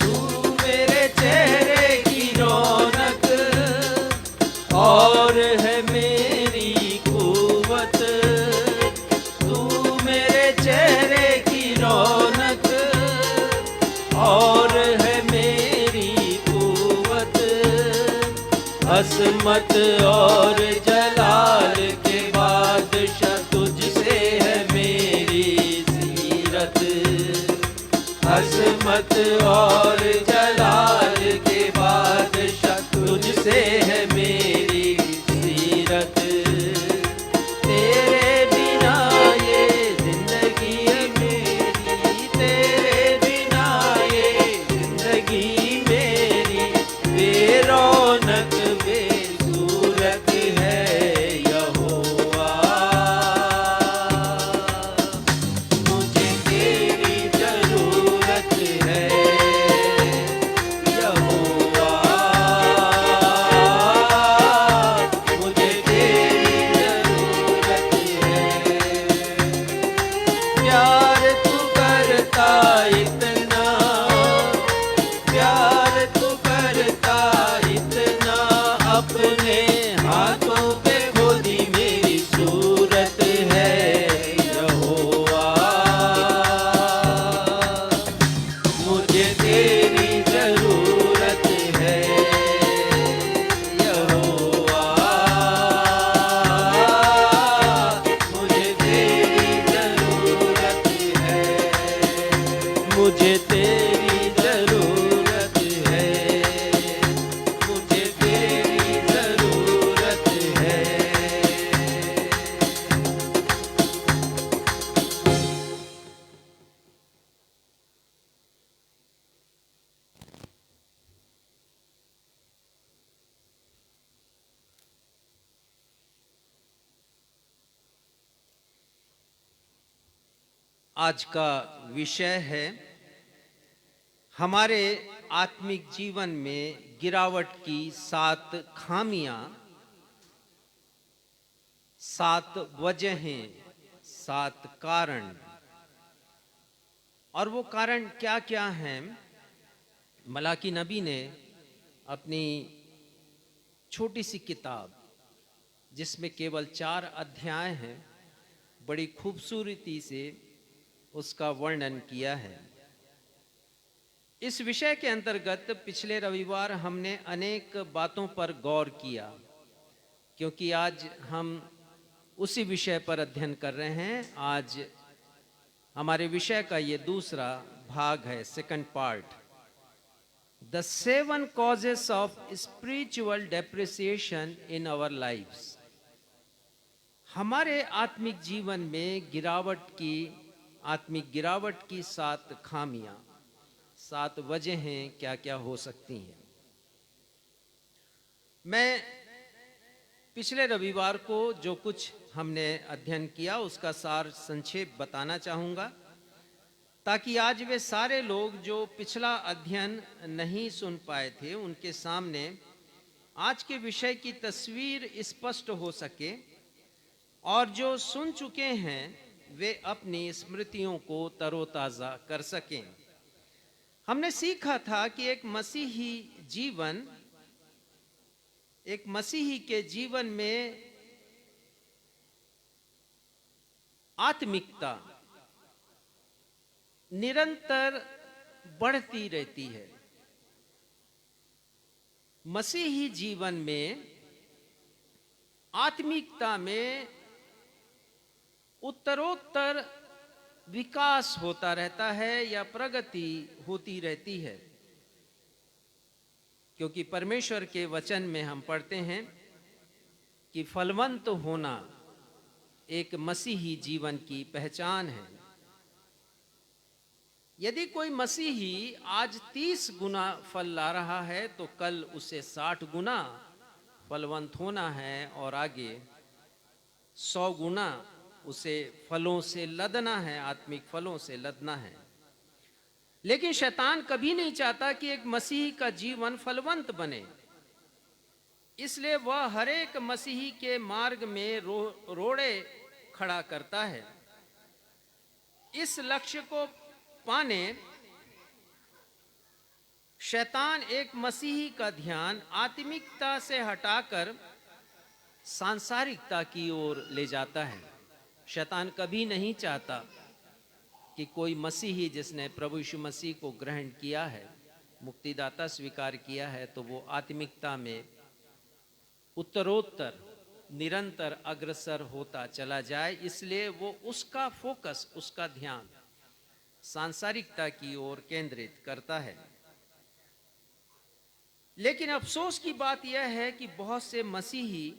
[SPEAKER 2] तू मेरे चेहरे की रौनक और है मेरी कुव्वत। तू मेरे चेहरे की रौनक और है मेरी कुव्वत। असमत और जलाल के बादशाह तुझसे है मेरी सीरत। असमत और जलाल के बादशाह तुझसे है मेरी सीरत। तेरे बिना ये जिंदगी है मेरी, तेरे बिना ये जिंदगी मेरी बेरौनक बेसूरत है। यहोवा मुझे तेरी जरूरत है। यहोवा मुझे तेरी जरूरत है। प्यार तू करता इतना, प्यार तू करता इतना, अपने हाथों पे खोदी मेरी सूरत है। यहोवा मुझे तेरी जरूरत है। यहोवा मुझे तेरी जरूरत है। मुझे तेरी जरूरत है। मुझे तेरी जरूरत है।
[SPEAKER 1] आज का विषय है हमारे आत्मिक जीवन में गिरावट की 7 खामियां, 7 वजहें, 7 कारण। और वो कारण क्या क्या हैं? मलाकी नबी ने अपनी छोटी सी किताब, जिसमें केवल 4 अध्याय हैं, बड़ी खूबसूरती से उसका वर्णन किया है। इस विषय के अंतर्गत पिछले रविवार हमने अनेक बातों पर गौर किया, क्योंकि आज हम उसी विषय पर अध्ययन कर रहे हैं। आज हमारे विषय का ये दूसरा भाग है, second part, the 7 causes of spiritual depreciation in our lives. हमारे आत्मिक जीवन में आत्मिक गिरावट की 7 खामियां, 7 वजहें क्या क्या हो सकती हैं। मैं पिछले रविवार को जो कुछ हमने अध्ययन किया उसका सार संक्षेप बताना चाहूँगा, ताकि आज वे सारे लोग जो पिछला अध्ययन नहीं सुन पाए थे उनके सामने आज के विषय की तस्वीर स्पष्ट हो सके, और जो सुन चुके हैं वे अपनी स्मृतियों को तरोताज़ा कर सकें। हमने सीखा था कि एक मसीही के जीवन में आत्मिकता निरंतर बढ़ती रहती है। मसीही जीवन में आत्मिकता में उत्तरोत्तर विकास होता रहता है या प्रगति होती रहती है, क्योंकि परमेश्वर के वचन में हम पढ़ते हैं कि फलवंत होना एक मसीही जीवन की पहचान है। यदि कोई मसीही आज 30 गुना फल ला रहा है तो कल उसे 60 गुना फलवंत होना है और आगे 100 गुना उसे फलों से लदना है, आत्मिक फलों से लदना है। लेकिन शैतान कभी नहीं चाहता कि एक मसीही का जीवन फलवंत बने, इसलिए वह हर एक मसीही के मार्ग में रोड़े खड़ा करता है। इस लक्ष्य को पाने शैतान एक मसीही का ध्यान आत्मिकता से हटाकर सांसारिकता की ओर ले जाता है। शैतान कभी नहीं चाहता कि कोई मसीही जिसने प्रभु यीशु मसीह को ग्रहण किया है, मुक्तिदाता स्वीकार किया है, तो वो आत्मिकता में उत्तरोत्तर निरंतर अग्रसर होता चला जाए। इसलिए वो उसका फोकस, उसका ध्यान सांसारिकता की ओर केंद्रित करता है। लेकिन अफसोस की बात यह है कि बहुत से मसीही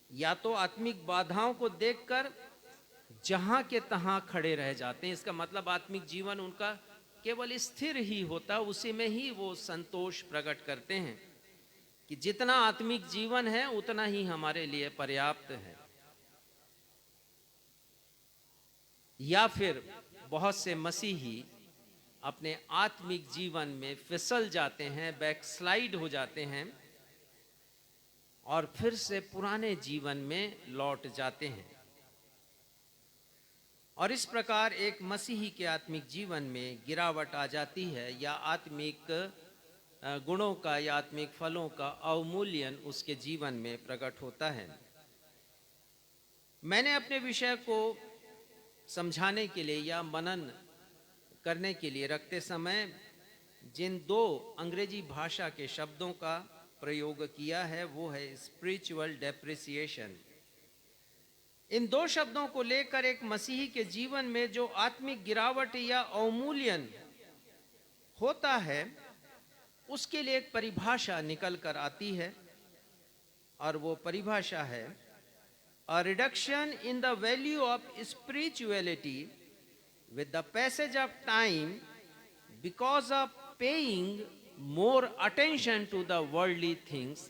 [SPEAKER 1] या तो आत्मिक बाधाओं को देखकर जहां के तहां खड़े रह जाते हैं। इसका मतलब आत्मिक जीवन उनका केवल स्थिर ही होता, उसी में ही वो संतोष प्रकट करते हैं कि जितना आत्मिक जीवन है उतना ही हमारे लिए पर्याप्त है। या फिर बहुत से मसीही अपने आत्मिक जीवन में फिसल जाते हैं, बैकस्लाइड हो जाते हैं और फिर से पुराने जीवन में लौट जाते हैं। और इस प्रकार एक मसीही के आत्मिक जीवन में गिरावट आ जाती है या आत्मिक गुणों का या आत्मिक फलों का अवमूल्यन उसके जीवन में प्रकट होता है। मैंने अपने विषय को समझाने के लिए या मनन करने के लिए रखते समय जिन 2 अंग्रेजी भाषा के शब्दों का प्रयोग किया है वो है स्पिरिचुअल डेप्रिसिएशन। इन 2 शब्दों को लेकर एक मसीही के जीवन में जो आत्मिक गिरावट या अवमूल्यन होता है उसके लिए एक परिभाषा निकल कर आती है और वो परिभाषा है a reduction in the value of spirituality with the passage of time because of paying more attention to the worldly things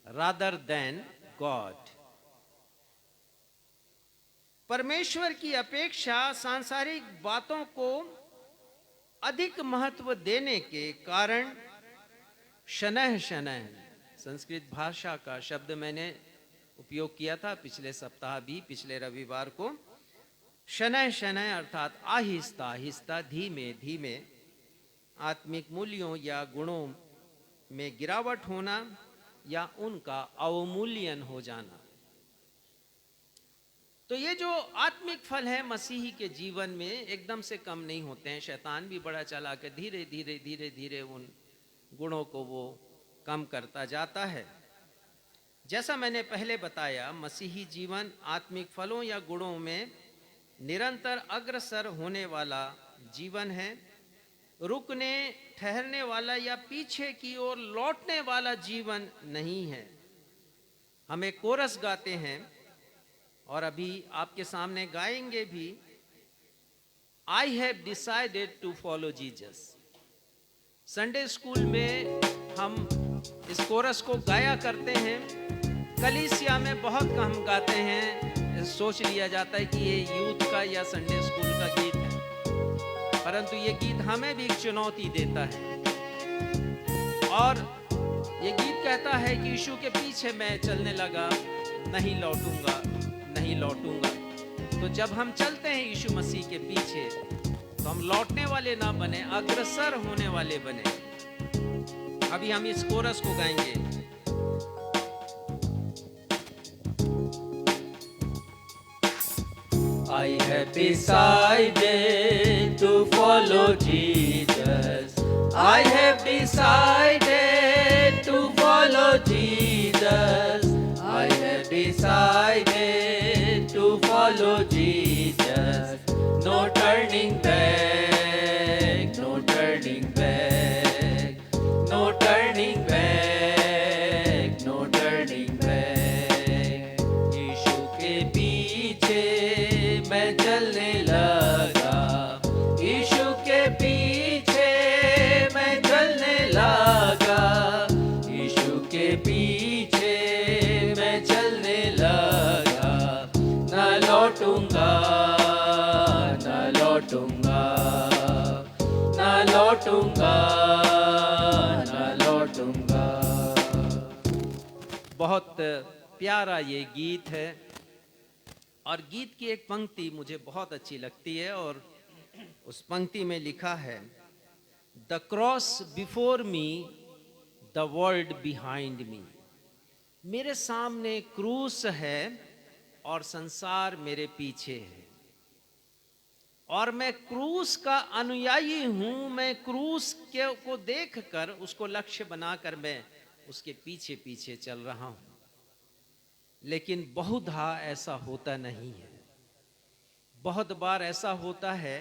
[SPEAKER 1] rather than God। परमेश्वर की अपेक्षा सांसारिक बातों को अधिक महत्व देने के कारण शनह शनह, संस्कृत भाषा का शब्द मैंने उपयोग किया था पिछले सप्ताह भी, पिछले रविवार को। शनह शनह अर्थात आहिस्ता आहिस्ता, धीमे धीमे आत्मिक मूल्यों या गुणों में गिरावट होना या उनका अवमूल्यन हो जाना। तो ये जो आत्मिक फल है मसीही के जीवन में एकदम से कम नहीं होते हैं। शैतान भी बड़ा चालाक है, धीरे धीरे धीरे धीरे उन गुणों को वो कम करता जाता है। जैसा मैंने पहले बताया, मसीही जीवन आत्मिक फलों या गुणों में निरंतर अग्रसर होने वाला जीवन है। रुकने, ठहरने वाला या पीछे की ओर लौटने वाला जीवन नहीं है। हम एक कोरस गाते हैं और अभी आपके सामने गाएंगे भी, I have decided to follow Jesus. Sunday school में हम इस कोरस को गाया करते हैं, कलीसिया में बहुत कम गाते हैं। सोच लिया जाता है कि ये यूथ का या संडे स्कूल का गीत है, परंतु ये गीत हमें भी एक चुनौती देता है और ये गीत कहता है कि यीशु के पीछे मैं चलने लगा, नहीं लौटूंगा, नहीं लौटूंगा। तो जब हम चलते हैं यीशु मसीह के पीछे तो हम लौटने वाले ना बने, अग्रसर होने वाले बने। अभी हम इस कोरस को गाएंगे।
[SPEAKER 2] I have decided to follow Jesus. I have decided to turning back, no turning back. यीशु के पीछे मैं चलने लगा, यीशु के पीछे मैं चलने लगा, यीशु के पीछे मैं चलने लगा। न लौटूंगा, न लौटूंगा, न लौटूंगा, न लौटूंगा।
[SPEAKER 1] बहुत प्यारा ये गीत है और गीत की एक पंक्ति मुझे बहुत अच्छी लगती है और उस पंक्ति में लिखा है, the cross before me, the world behind me. मेरे सामने क्रूस है और संसार मेरे पीछे है और मैं क्रूस का अनुयायी हूं। मैं क्रूस को देखकर उसको लक्ष्य बनाकर मैं उसके पीछे पीछे चल रहा हूं। लेकिन बहुधा ऐसा होता नहीं है। बहुत बार ऐसा होता है।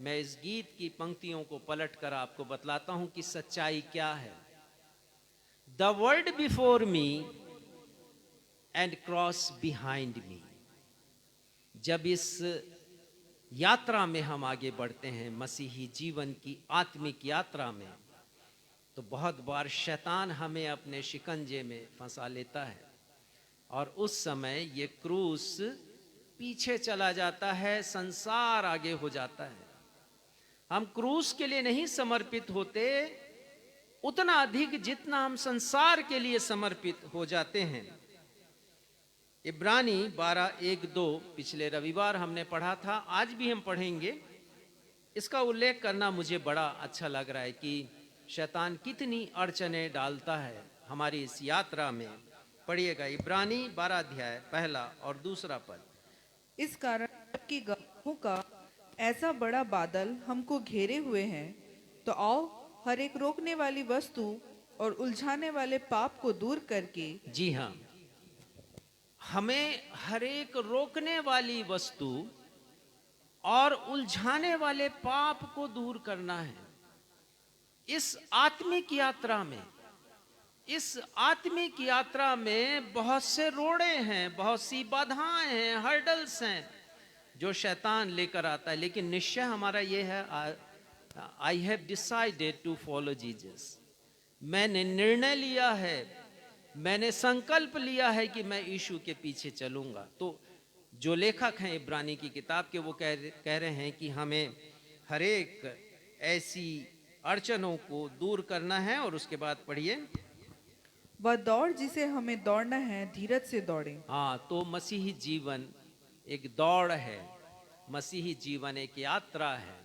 [SPEAKER 1] मैं इस गीत की पंक्तियों को पलटकर आपको बतलाता हूं कि सच्चाई क्या है। The world before me and cross behind me. जब इस यात्रा में हम आगे बढ़ते हैं, मसीही जीवन की आत्मिक यात्रा में, तो बहुत बार शैतान हमें अपने शिकंजे में फंसा लेता है और उस समय ये क्रूस पीछे चला जाता है, संसार आगे हो जाता है। हम क्रूस के लिए नहीं समर्पित होते उतना अधिक जितना हम संसार के लिए समर्पित हो जाते हैं। इब्रानी 12:1-2 पिछले रविवार हमने पढ़ा था, आज भी हम पढ़ेंगे। इसका उल्लेख करना मुझे बड़ा अच्छा लग रहा है कि शैतान कितनी अड़चनें डालता है हमारी इस यात्रा में। पढ़िएगा इब्रानी 12 अध्याय 1 और 2 पद।
[SPEAKER 5] इस कारण कि गवाहों का ऐसा बड़ा बादल हमको घेरे हुए हैं, तो आओ हर एक रोकने वाली वस्तु और उलझाने वाले पाप को दूर करके।
[SPEAKER 1] जी हाँ, हमें हर एक रोकने वाली वस्तु और उलझाने वाले पाप को दूर करना है। इस आत्मिक यात्रा में, इस आत्मिक यात्रा में बहुत से रोड़े हैं, बहुत सी बाधाएं हैं, हर्डल्स हैं जो शैतान लेकर आता है। लेकिन निश्चय हमारा ये है, I have decided to follow Jesus. मैंने निर्णय लिया है, मैंने संकल्प लिया है कि मैं यीशु के पीछे चलूंगा। तो जो लेखक हैं इब्रानी की किताब के, वो कह रहे हैं कि हमें हर एक ऐसी अड़चनों को दूर करना है। और उसके बाद पढ़िए,
[SPEAKER 5] वह दौड़ जिसे हमें दौड़ना है धीरज से दौड़े।
[SPEAKER 1] हाँ, तो मसीही जीवन एक दौड़ है, मसीही जीवन एक यात्रा है।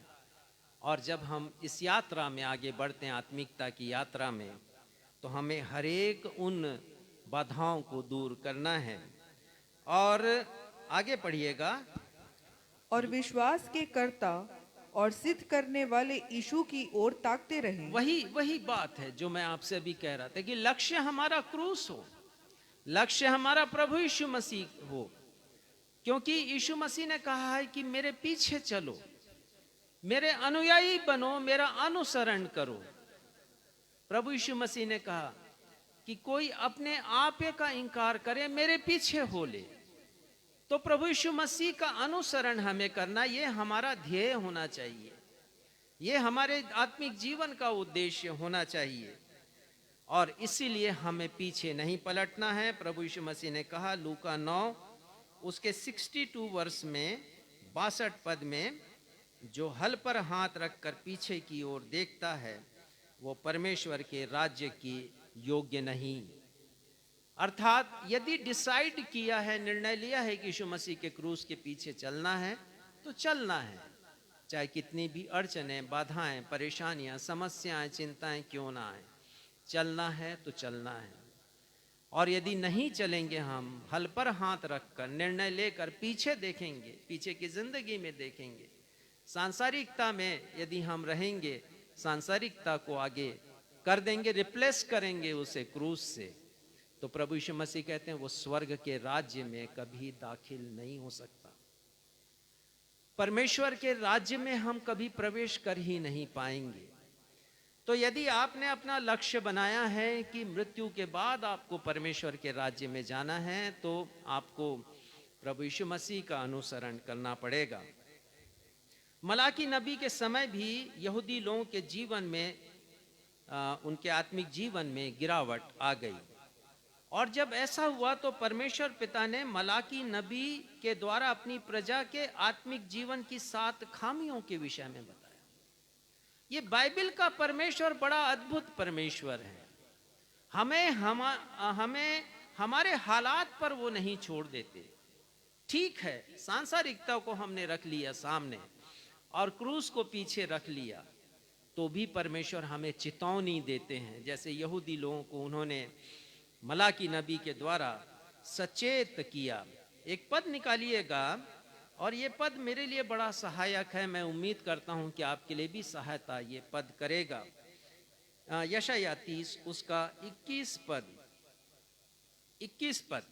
[SPEAKER 1] और जब हम इस यात्रा में आगे बढ़ते हैं, आत्मिकता की यात्रा में, तो हमें हर एक उन बाधाओं को दूर करना है। और आगे पढ़िएगा,
[SPEAKER 5] और विश्वास के कर्ता और सिद्ध करने वाले यीशु की ओर ताकते रहें।
[SPEAKER 1] वही बात है जो मैं आपसे अभी कह रहा था कि लक्ष्य हमारा क्रूस हो, लक्ष्य हमारा प्रभु यीशु मसीह हो। क्योंकि यीशु मसीह ने कहा है कि मेरे पीछे चलो, मेरे अनुयायी बनो, मेरा अनुसरण करो। प्रभु यीशु मसीह ने कहा कि कोई अपने आप का इंकार करे, मेरे पीछे हो ले। तो प्रभु यीशु मसीह का अनुसरण हमें करना, ये हमारा ध्येय होना चाहिए, ये हमारे आत्मिक जीवन का उद्देश्य होना चाहिए। और इसीलिए हमें पीछे नहीं पलटना है। प्रभु यीशु मसीह ने कहा लूका 9 उसके 62 वर्ष में 62 पद में, जो हल पर हाथ रखकर पीछे की ओर देखता है वो परमेश्वर के राज्य की योग्य नहीं। अर्थात यदि डिसाइड किया है, निर्णय लिया है कि यीशु मसीह के क्रूस के पीछे चलना है, तो चलना है, चाहे कितनी भी अड़चनें, बाधाएं, परेशानियां, समस्याएं, चिंताएं क्यों ना आए, चलना है तो चलना है। और यदि नहीं चलेंगे, हम हल पर हाथ रखकर निर्णय लेकर पीछे देखेंगे, पीछे की जिंदगी में देखेंगे, सांसारिकता में यदि हम रहेंगे, सांसारिकता को आगे कर देंगे, रिप्लेस करेंगे उसे क्रूस से, तो प्रभु यीशु मसीह कहते हैं वो स्वर्ग के राज्य में कभी दाखिल नहीं हो सकता। परमेश्वर के राज्य में हम कभी प्रवेश कर ही नहीं पाएंगे। तो यदि आपने अपना लक्ष्य बनाया है कि मृत्यु के बाद आपको परमेश्वर के राज्य में जाना है, तो आपको प्रभु यीशु मसीह का अनुसरण करना पड़ेगा। मलाकी नबी के समय भी यहूदी लोगों के जीवन में उनके आत्मिक जीवन में गिरावट आ गई, और जब ऐसा हुआ तो परमेश्वर पिता ने मलाकी नबी के द्वारा अपनी प्रजा के आत्मिक जीवन की 7 खामियों के विषय में बताया। ये बाइबल का परमेश्वर बड़ा अद्भुत परमेश्वर है। हमें हमारे हालात पर वो नहीं छोड़ देते। ठीक है, सांसारिकता को हमने रख लिया सामने और क्रूस को पीछे रख लिया, तो भी परमेश्वर हमें चेतावनी देते हैं। जैसे यहूदी लोगों को उन्होंने मलाकी नबी के द्वारा सचेत किया। एक पद निकालिएगा, और ये पद मेरे लिए बड़ा सहायक है। मैं उम्मीद करता हूं कि आपके लिए भी सहायता ये पद करेगा। यशायाह 30 उसका 21 पद, 21 पद,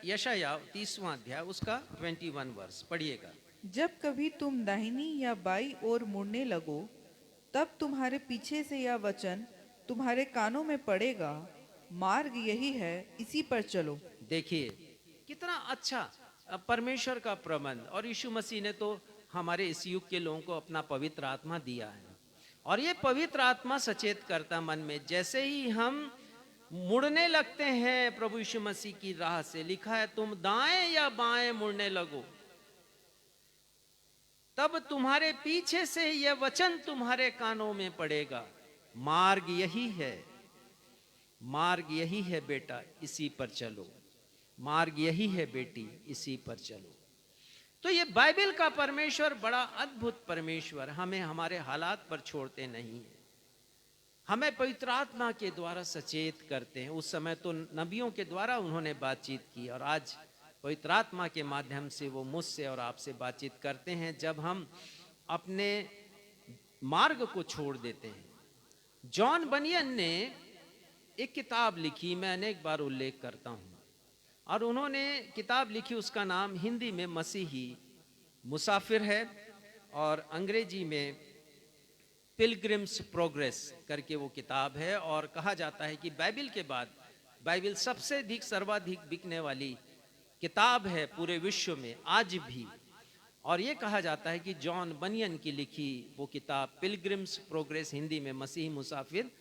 [SPEAKER 1] यशायाह 30वां अध्याय उसका 21 वर्ष पढ़िएगा।
[SPEAKER 5] जब कभी तुम दाहिनी या बाई ओर मुड़ने लगो, तब तुम्हारे पीछे से यह वचन तुम्हारे कानों में पड़ेगा, मार्ग यही है, इसी पर चलो।
[SPEAKER 1] देखिए कितना अच्छा परमेश्वर का प्रबंध। और यीशु मसीह ने तो हमारे इस युग के लोगों को अपना पवित्र आत्मा दिया है, और ये पवित्र आत्मा सचेत करता मन में। जैसे ही हम मुड़ने लगते हैं प्रभु यीशु मसीह की राह से, लिखा है तुम दाएं या बाएं मुड़ने लगो, तब तुम्हारे पीछे से यह वचन तुम्हारे कानों में पड़ेगा, मार्ग यही है, मार्ग यही है बेटा, इसी पर चलो। मार्ग यही है बेटी, इसी पर चलो। तो ये बाइबल का परमेश्वर बड़ा अद्भुत परमेश्वर हमें हमारे हालात पर छोड़ते नहीं है, हमें पवित्र आत्मा के द्वारा सचेत करते हैं। उस समय तो नबियों के द्वारा उन्होंने बातचीत की, और आज पवित्र आत्मा के माध्यम से वो मुझसे और आपसे बातचीत करते हैं जब हम अपने मार्ग को छोड़ देते हैं। जॉन बनियन ने एक किताब लिखी, मैं अनेक बार उल्लेख करता हूं, और उन्होंने किताब लिखी, उसका नाम हिंदी में मसीही मुसाफिर है और अंग्रेजी में पिलग्रिम्स प्रोग्रेस करके वो किताब है। और कहा जाता है कि बाइबल के बाद बाइबल सबसे अधिक सर्वाधिक बिकने वाली किताब है पूरे विश्व में आज भी। और ये कहा जाता है कि जॉन बनियन की लिखी वो किताब पिलग्रिम्स प्रोग्रेस, हिंदी में मसीही मुसाफिर,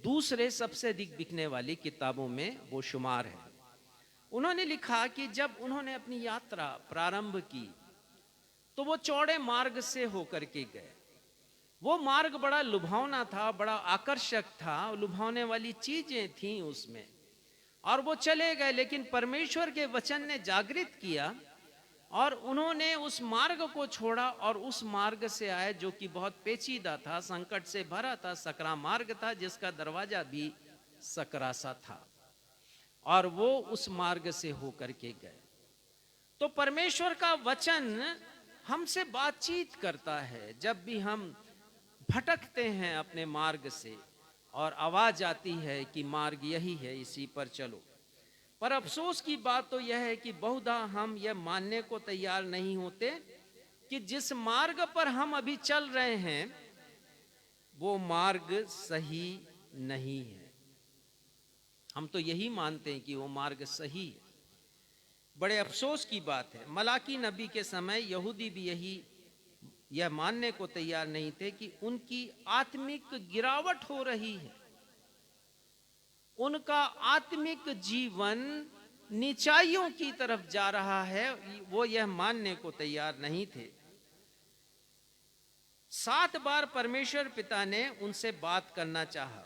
[SPEAKER 1] दूसरे सबसे अधिक बिकने वाली किताबों में वो शुमार है। उन्होंने लिखा कि जब उन्होंने अपनी यात्रा प्रारंभ की तो वो चौड़े मार्ग से होकर के गए। वो मार्ग बड़ा लुभावना था, बड़ा आकर्षक था, लुभावने वाली चीजें थीं उसमें, और वो चले गए। लेकिन परमेश्वर के वचन ने जागृत किया और उन्होंने उस मार्ग को छोड़ा और उस मार्ग से आए जो कि बहुत पेचीदा था, संकट से भरा था, सकरा मार्ग था जिसका दरवाजा भी सकरा सा था, और वो उस मार्ग से होकर के गए। तो परमेश्वर का वचन हमसे बातचीत करता है जब भी हम भटकते हैं अपने मार्ग से, और आवाज आती है कि मार्ग यही है, इसी पर चलो। पर अफसोस की बात तो यह है कि बहुधा हम यह मानने को तैयार नहीं होते कि जिस मार्ग पर हम अभी चल रहे हैं वो मार्ग सही नहीं है। हम तो यही मानते हैं कि वो मार्ग सही है। बड़े अफसोस की बात है, मलाकी नबी के समय यहूदी भी यह मानने को तैयार नहीं थे कि उनकी आत्मिक गिरावट हो रही है, उनका आत्मिक जीवन नीचाइयों की तरफ जा रहा है। वो यह मानने को तैयार नहीं थे। 7 बार परमेश्वर पिता ने उनसे बात करना चाहा,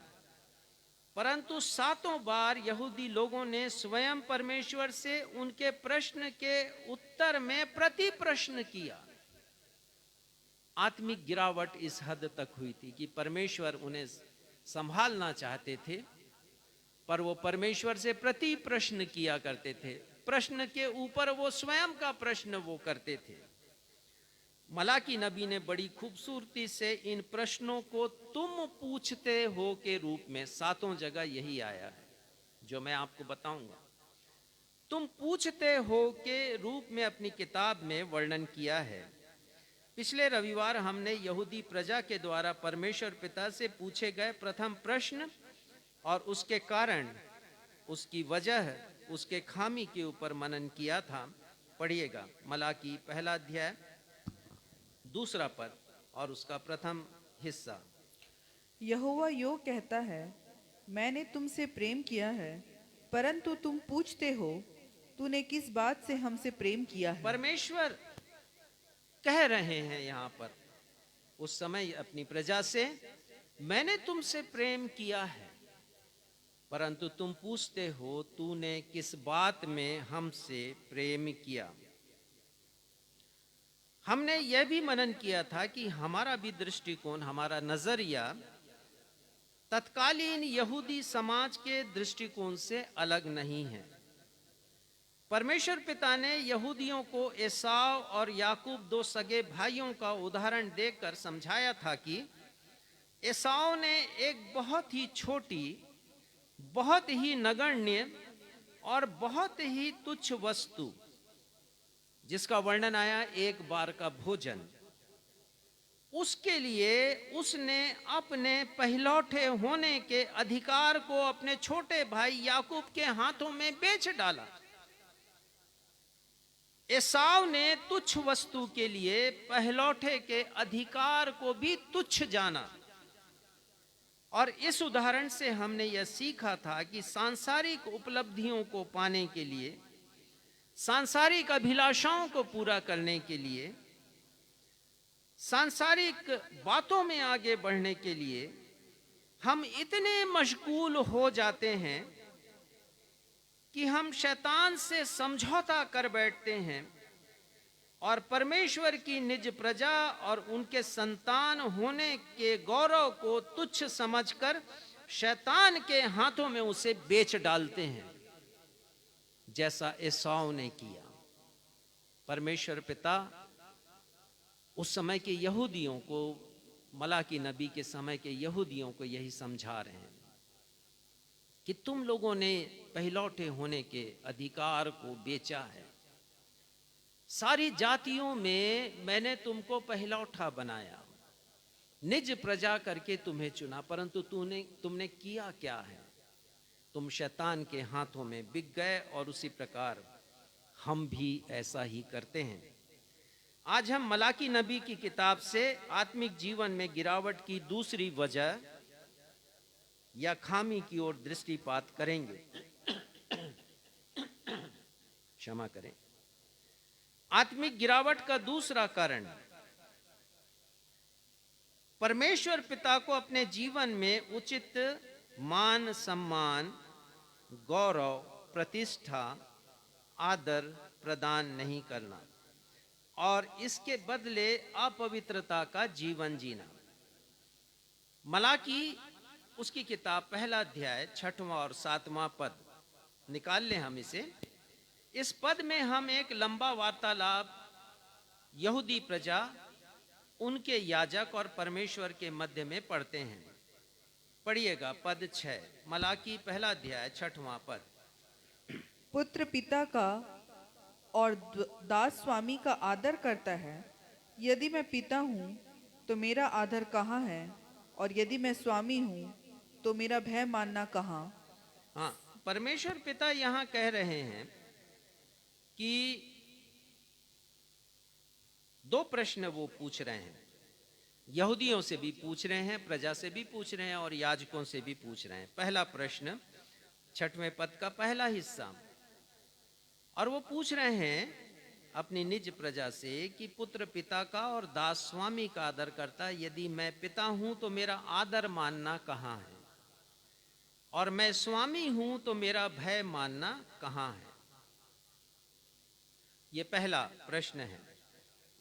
[SPEAKER 1] परंतु 7 बार यहूदी लोगों ने स्वयं परमेश्वर से उनके प्रश्न के उत्तर में प्रति प्रश्न किया। आत्मिक गिरावट इस हद तक हुई थी कि परमेश्वर उन्हें संभालना चाहते थे, पर वो परमेश्वर से प्रति प्रश्न किया करते थे। प्रश्न के ऊपर वो स्वयं का प्रश्न वो करते थे। मलाकी नबी ने बड़ी खूबसूरती से इन प्रश्नों को तुम पूछते हो के रूप में 7 जगह यही आया है जो मैं आपको बताऊंगा। तुम पूछते हो के रूप में अपनी किताब में वर्णन किया है। पिछले रविवार हमने यहूदी प्रजा के द्वारा परमेश्वर पिता से पूछे गए प्रथम प्रश्न और उसके कारण, उसकी वजह, उसके खामी के ऊपर मनन किया था। पढ़िएगा मलाकी पहला अध्याय दूसरा पद और उसका प्रथम हिस्सा।
[SPEAKER 5] यहोवा यो कहता है, मैंने तुमसे प्रेम किया है, परंतु तुम पूछते हो, तूने किस बात से हमसे प्रेम किया है।
[SPEAKER 1] परमेश्वर कह रहे हैं यहाँ पर उस समय अपनी प्रजा से, मैंने तुमसे प्रेम किया है, परंतु तुम पूछते हो तूने किस बात में हमसे प्रेम किया। हमने यह भी मनन किया था कि हमारा भी दृष्टिकोण, हमारा नजरिया तत्कालीन यहूदी समाज के दृष्टिकोण से अलग नहीं है। परमेश्वर पिता ने यहूदियों को एसाव और याकूब दो सगे भाइयों का उदाहरण देकर समझाया था कि एसाव ने एक बहुत ही छोटी, बहुत ही नगण्य और बहुत ही तुच्छ वस्तु, जिसका वर्णन आया एक बार का भोजन, उसके लिए उसने अपने पहलौठे होने के अधिकार को अपने छोटे भाई याकूब के हाथों में बेच डाला। एसाव ने तुच्छ वस्तु के लिए पहलौठे के अधिकार को भी तुच्छ जाना। और इस उदाहरण से हमने यह सीखा था कि सांसारिक उपलब्धियों को पाने के लिए, सांसारिक अभिलाषाओं को पूरा करने के लिए, सांसारिक बातों में आगे बढ़ने के लिए हम इतने मशगूल हो जाते हैं कि हम शैतान से समझौता कर बैठते हैं और परमेश्वर की निज प्रजा और उनके संतान होने के गौरव को तुच्छ समझकर शैतान के हाथों में उसे बेच डालते हैं, जैसा एसाव ने किया। परमेश्वर पिता उस समय के यहूदियों को, मलाकी नबी के समय के यहूदियों को यही समझा रहे हैं कि तुम लोगों ने पहलौठे होने के अधिकार को बेचा है। सारी जातियों में मैंने तुमको पहलौठा बनाया, निज प्रजा करके तुम्हें चुना, परंतु तुमने किया क्या है? तुम शैतान के हाथों में बिक गए। और उसी प्रकार हम भी ऐसा ही करते हैं। आज हम मलाकी नबी की किताब से आत्मिक जीवन में गिरावट की दूसरी वजह या खामी की ओर दृष्टिपात करेंगे। क्षमा करें। आत्मिक गिरावट का दूसरा कारण परमेश्वर पिता को अपने जीवन में उचित मान सम्मान, गौरव, प्रतिष्ठा, आदर प्रदान नहीं करना और इसके बदले अपवित्रता का जीवन जीना। मलाकी उसकी किताब पहला अध्याय 6वां और 7वां पद निकाल लें हम इसे। इस पद में हम एक लंबा वार्तालाप यहूदी प्रजा, उनके याजक और परमेश्वर के मध्य में पढ़ते हैं। पढ़िएगा पद 6, मलाकी पहला अध्याय 6वां पद।
[SPEAKER 5] पुत्र पिता का और दास स्वामी का आदर करता है। यदि मैं पिता हूँ तो मेरा आदर कहाँ है, और यदि मैं स्वामी हूँ तो मेरा भय मानना कहाँ।
[SPEAKER 1] हाँ, परमेश्वर पिता यहाँ कह रहे हैं कि दो प्रश्न वो पूछ रहे हैं, यहूदियों से भी पूछ रहे हैं, प्रजा से भी पूछ रहे हैं और याजकों से भी पूछ रहे हैं। पहला प्रश्न 6वें पद का पहला हिस्सा, और वो पूछ रहे हैं अपनी निज प्रजा से कि पुत्र पिता का और दास स्वामी का आदर करता है। यदि मैं पिता हूं तो मेरा आदर मानना कहाँ है, और मैं स्वामी हूं तो मेरा भय मानना कहाँ है। ये पहला प्रश्न है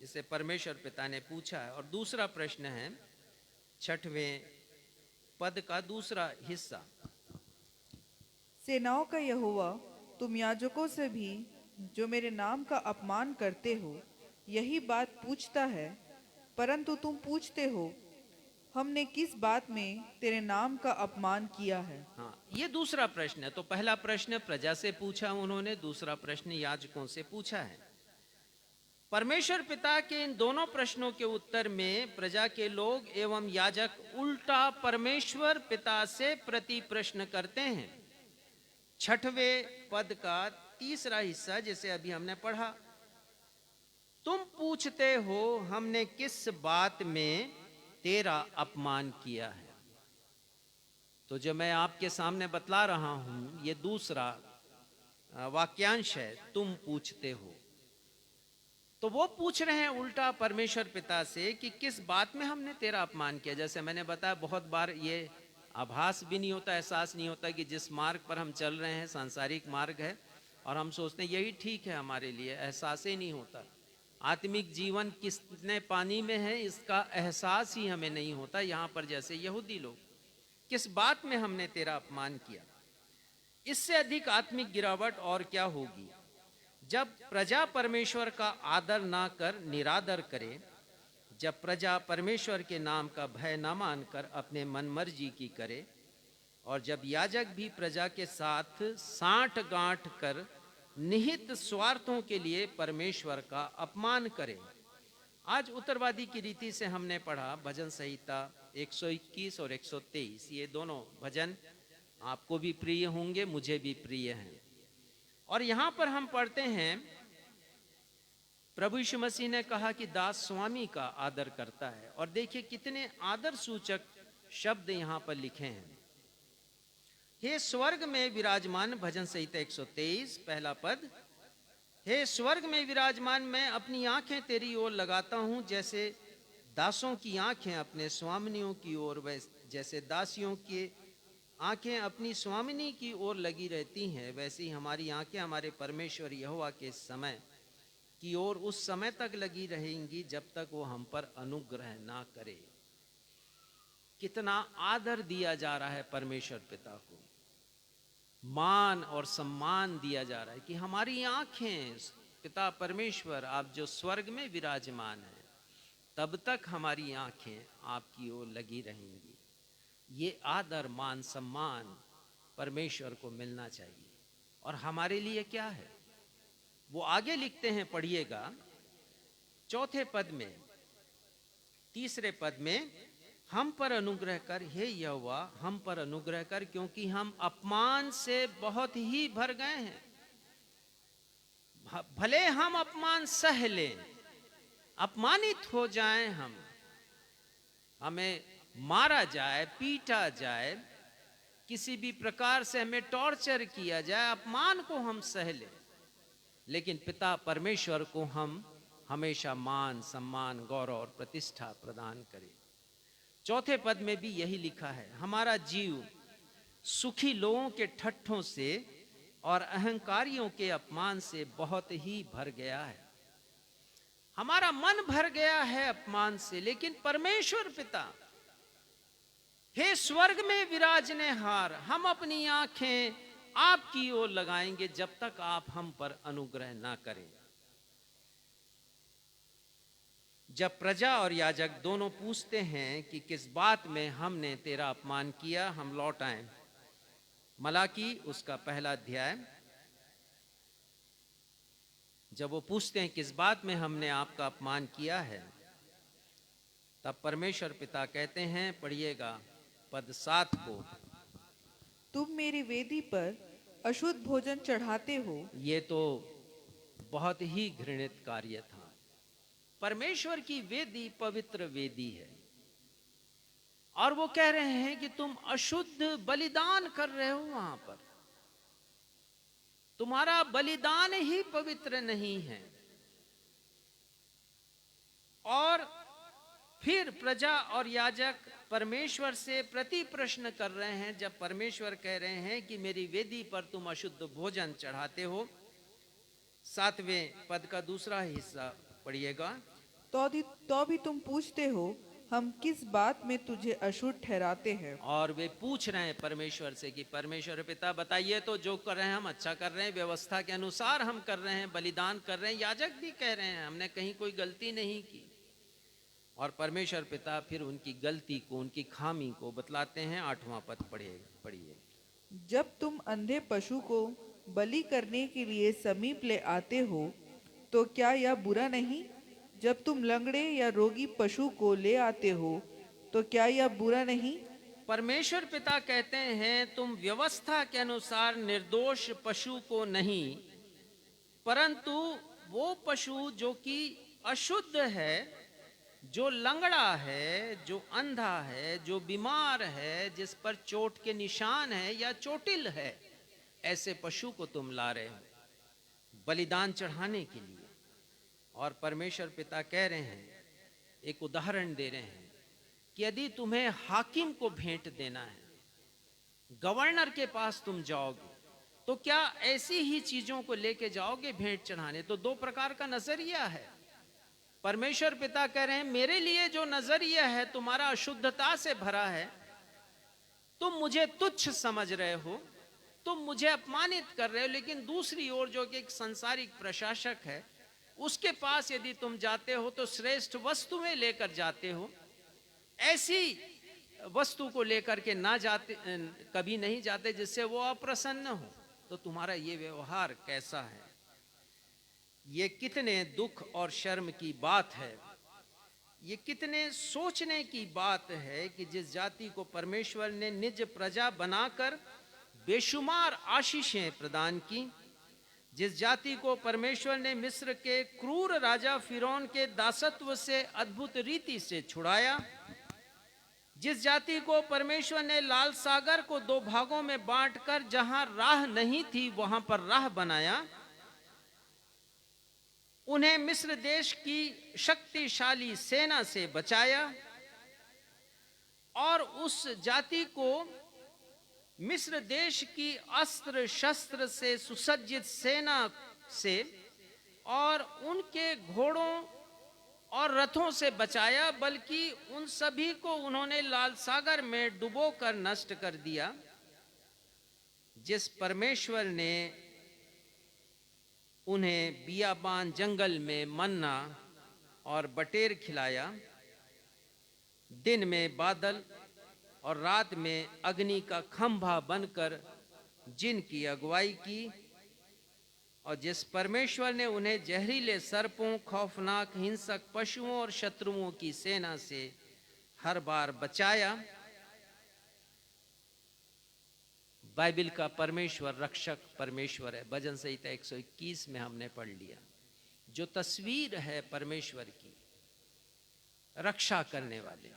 [SPEAKER 1] जिसे परमेश्वर पिता ने पूछा है। और दूसरा प्रश्न है 6वें पद का दूसरा हिस्सा,
[SPEAKER 5] सेनाओं का यहोवा, तुम याजकों से भी जो मेरे नाम का अपमान करते हो यही बात पूछता है, परंतु तुम पूछते हो हमने किस बात में तेरे नाम का अपमान किया है।
[SPEAKER 1] हाँ, ये दूसरा प्रश्न है। तो पहला प्रश्न प्रजा से पूछा उन्होंने, दूसरा प्रश्न याजकों से पूछा है। परमेश्वर पिता के इन दोनों प्रश्नों के उत्तर में प्रजा के लोग एवं याजक उल्टा परमेश्वर पिता से प्रति प्रश्न करते हैं। छठवें पद का तीसरा हिस्सा जिसे अभी हमने पढ़ा, तुम पूछते हो हमने किस बात में तेरा अपमान किया है। तो जो मैं आपके सामने बतला रहा हूं ये दूसरा वाक्यांश है, तुम पूछते हो। तो वो पूछ रहे हैं उल्टा परमेश्वर पिता से कि किस बात में हमने तेरा अपमान किया। जैसे मैंने बताया बहुत बार ये आभास भी नहीं होता, एहसास नहीं होता कि जिस मार्ग पर हम चल रहे हैं सांसारिक मार्ग है और हम सोचते हैं यही ठीक है हमारे लिए, एहसास ही नहीं होता। आत्मिक जीवन कितने पानी में है इसका एहसास ही हमें नहीं होता। यहाँ पर जैसे यहूदी लोग, किस बात में हमने तेरा अपमान किया। इससे अधिक आत्मिक गिरावट और क्या होगी जब प्रजा परमेश्वर का आदर ना कर निरादर करे, जब प्रजा परमेश्वर के नाम का भय ना मानकर अपने मनमर्जी की करे, और जब याजक भी प्रजा के साथ साठ गांठ कर निहित स्वार्थों के लिए परमेश्वर का अपमान करे। आज उत्तरवादी की रीति से हमने पढ़ा भजन संहिता 121 और 123। ये दोनों भजन आपको भी प्रिय होंगे, मुझे भी प्रिय हैं। और यहां पर हम पढ़ते हैं प्रभु यीशु मसीह ने कहा कि दास स्वामी का आदर करता है। और देखिए कितने आदर सूचक शब्द यहां पर लिखे हैं। हे स्वर्ग में विराजमान, भजन संहिता 123 पहला पद, हे स्वर्ग में विराजमान, मैं अपनी आंखें तेरी ओर लगाता हूं, जैसे दासों की आंखें अपने स्वामिनियों की ओर, जैसे दासियों की आंखें अपनी स्वामिनी की ओर लगी रहती हैं, वैसे ही हमारी आंखें हमारे परमेश्वर यहोवा के समय की ओर उस समय तक लगी रहेंगी जब तक वो हम पर अनुग्रह ना करे। कितना आदर दिया जा रहा है परमेश्वर पिता को, मान और सम्मान दिया जा रहा है कि हमारी आंखें पिता परमेश्वर आप जो स्वर्ग में विराजमान हैं तब तक हमारी आंखें आपकी ओर लगी रहेंगी। ये आदर मान सम्मान परमेश्वर को मिलना चाहिए। और हमारे लिए क्या है वो आगे लिखते हैं, पढ़िएगा चौथे पद में, तीसरे पद में, हम पर अनुग्रह कर हे यहोवा, हम पर अनुग्रह कर, क्योंकि हम अपमान से बहुत ही भर गए हैं। भले हम अपमान सह लें, अपमानित हो जाएं, हमें मारा जाए, पीटा जाए, किसी भी प्रकार से हमें टॉर्चर किया जाए, अपमान को हम सह लें, लेकिन पिता परमेश्वर को हम हमेशा मान सम्मान गौरव और प्रतिष्ठा प्रदान करें। चौथे पद में भी यही लिखा है, हमारा जीव सुखी लोगों के ठट्ठों से और अहंकारियों के अपमान से बहुत ही भर गया है। हमारा मन भर गया है अपमान से, लेकिन परमेश्वर पिता, हे स्वर्ग में विराजने हार, हम अपनी आंखें आपकी ओर लगाएंगे जब तक आप हम पर अनुग्रह ना करें। जब प्रजा और याजक दोनों पूछते हैं कि किस बात में हमने तेरा अपमान किया, हम लौट आए मलाकी उसका पहला अध्याय। जब वो पूछते हैं किस बात में हमने आपका अपमान किया है, तब परमेश्वर पिता कहते हैं, पढ़िएगा पद 7 को,
[SPEAKER 5] तुम मेरी वेदी पर अशुद्ध भोजन चढ़ाते हो।
[SPEAKER 1] ये तो बहुत ही घृणित कार्य था। परमेश्वर की वेदी पवित्र वेदी है और वो कह रहे हैं कि तुम अशुद्ध बलिदान कर रहे हो वहां पर, तुम्हारा बलिदान ही पवित्र नहीं है। और फिर प्रजा और याजक परमेश्वर से प्रति प्रश्न कर रहे हैं, जब परमेश्वर कह रहे हैं कि मेरी वेदी पर तुम अशुद्ध भोजन चढ़ाते हो। 7वें पद का दूसरा हिस्सा पढ़िएगा,
[SPEAKER 5] तो भी तुम पूछते हो हम किस बात में तुझे अशुद्ध ठहराते हैं।
[SPEAKER 1] और वे पूछ रहे हैं परमेश्वर से कि परमेश्वर पिता बताइए तो, जो कर रहे हैं हम अच्छा कर रहे हैं, व्यवस्था के अनुसार हम कर रहे हैं, बलिदान कर रहे हैं। याजक भी कह रहे हैं हमने कहीं कोई गलती नहीं की। और परमेश्वर पिता फिर उनकी गलती को, उनकी खामी को बतलाते हैं। 8वां पद पढ़िए,
[SPEAKER 5] जब तुम अंधे पशु को बलि करने के लिए समीप ले आते हो, तो क्या यह बुरा नहीं? जब तुम लंगड़े या रोगी पशु को ले आते हो तो क्या यह बुरा नहीं?
[SPEAKER 1] परमेश्वर पिता कहते हैं, तुम व्यवस्था के अनुसार निर्दोष पशु को नहीं, परंतु वो पशु जो कि अशुद्ध है, जो लंगड़ा है, जो अंधा है, जो बीमार है, जिस पर चोट के निशान है या चोटिल है, ऐसे पशु को तुम ला रहे हो बलिदान चढ़ाने के लिए। और परमेश्वर पिता कह रहे हैं, एक उदाहरण दे रहे हैं कि यदि तुम्हें हाकिम को भेंट देना है, गवर्नर के पास तुम जाओगे, तो क्या ऐसी ही चीजों को लेके जाओगे भेंट चढ़ाने? तो दो प्रकार का नजरिया है। परमेश्वर पिता कह रहे हैं, मेरे लिए जो नजरिया है तुम्हारा अशुद्धता से भरा है, तुम मुझे तुच्छ समझ रहे हो, तुम मुझे अपमानित कर रहे हो। लेकिन दूसरी ओर जो कि एक सांसारिक प्रशासक है, उसके पास यदि तुम जाते हो तो श्रेष्ठ वस्तुएं लेकर जाते हो। ऐसी वस्तु को लेकर के ना जाते, कभी नहीं जाते जिससे वो अप्रसन्न हो। तो तुम्हारा ये व्यवहार कैसा है? ये कितने दुख और शर्म की बात है, ये कितने सोचने की बात है कि जिस जाति को परमेश्वर ने निज प्रजा बनाकर बेशुमार आशीषें प्रदान की, जिस जाति को परमेश्वर ने मिस्र के क्रूर राजा फिरौन के दासत्व से अद्भुत रीति से छुड़ाया, जिस जाति को परमेश्वर ने लाल सागर को दो भागों में बांटकर जहां राह नहीं थी वहां पर राह बनाया, उन्हें मिस्र देश की शक्तिशाली सेना से बचाया, और उस जाति को मिस्र देश की अस्त्र शस्त्र से सुसज्जित सेना से और उनके घोड़ों और रथों से बचाया, बल्कि उन सभी को उन्होंने लाल सागर में डुबोकर नष्ट कर दिया। जिस परमेश्वर ने उन्हें बियाबान जंगल में मन्ना और बटेर खिलाया, दिन में बादल और रात में अग्नि का खंभा बनकर जिनकी अगुवाई की, और जिस परमेश्वर ने उन्हें जहरीले सर्पों, खौफनाक हिंसक पशुओं और शत्रुओं की सेना से हर बार बचाया। बाइबल का परमेश्वर रक्षक परमेश्वर है। भजन संहिता 121 में हमने पढ़ लिया। जो तस्वीर है परमेश्वर की, रक्षा करने वाले,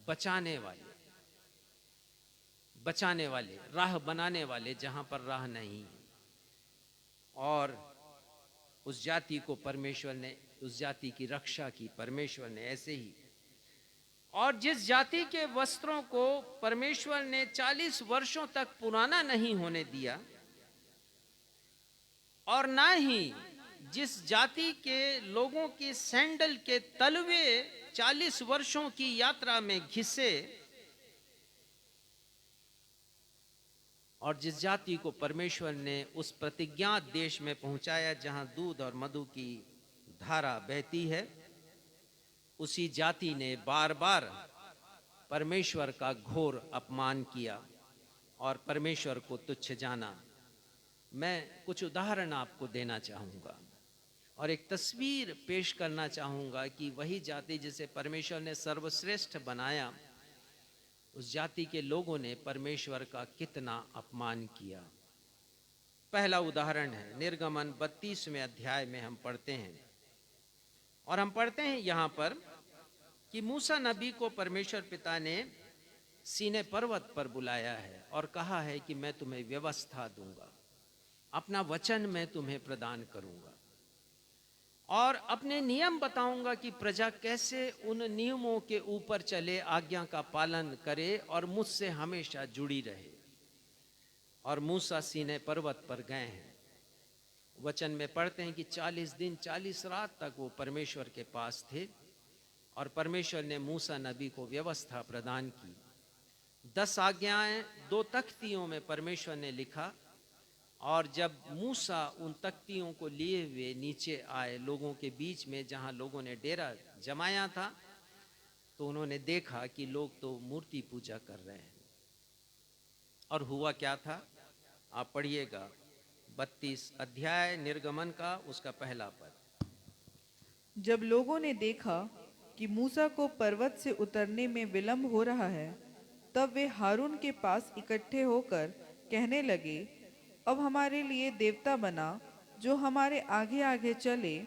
[SPEAKER 1] बचाने वाले, राह बनाने वाले जहां पर राह नहीं है। और उस जाति को परमेश्वर ने, उस जाति की रक्षा की परमेश्वर ने ऐसे ही। और जिस जाति के वस्त्रों को परमेश्वर ने 40 वर्षों तक पुराना नहीं होने दिया, और ना ही जिस जाति के लोगों की सैंडल के तलवे 40 वर्षों की यात्रा में घिसे, और जिस जाति को परमेश्वर ने उस प्रतिज्ञात देश में पहुंचाया जहां दूध और मधु की धारा बहती है, उसी जाति ने बार बार परमेश्वर का घोर अपमान किया और परमेश्वर को तुच्छ जाना। मैं कुछ उदाहरण आपको देना चाहूँगा और एक तस्वीर पेश करना चाहूँगा कि वही जाति जिसे परमेश्वर ने सर्वश्रेष्ठ बनाया, उस जाति के लोगों ने परमेश्वर का कितना अपमान किया। पहला उदाहरण है निर्गमन 32वें अध्याय में हम पढ़ते हैं, और हम पढ़ते हैं यहाँ पर कि मूसा नबी को परमेश्वर पिता ने सीने पर्वत पर बुलाया है और कहा है कि मैं तुम्हें व्यवस्था दूंगा, अपना वचन मैं तुम्हें प्रदान करूंगा और अपने नियम बताऊंगा कि प्रजा कैसे उन नियमों के ऊपर चले, आज्ञा का पालन करे और मुझसे हमेशा जुड़ी रहे। और मूसा सीने पर्वत पर गए हैं। वचन में पढ़ते हैं कि 40 दिन 40 रात तक वो परमेश्वर के पास थे और परमेश्वर ने मूसा नबी को व्यवस्था प्रदान की। 10 आज्ञाएं 2 तख्तियों में परमेश्वर ने लिखा, और जब मूसा उन तख्तियों को लिए हुए नीचे आए लोगों के बीच में जहां लोगों ने डेरा जमाया था, तो उन्होंने देखा कि लोग तो मूर्ति पूजा कर रहे हैं। और हुआ क्या था, आप पढ़िएगा 32 अध्याय निर्गमन का, उसका पहला पद।
[SPEAKER 5] जब लोगों ने देखा कि मूसा को पर्वत से उतरने में विलंब हो रहा है, तब वे हारून के पास इकट्ठे होकर कहने लगे, अब हमारे लिए देवता बना जो हमारे आगे आगे चले,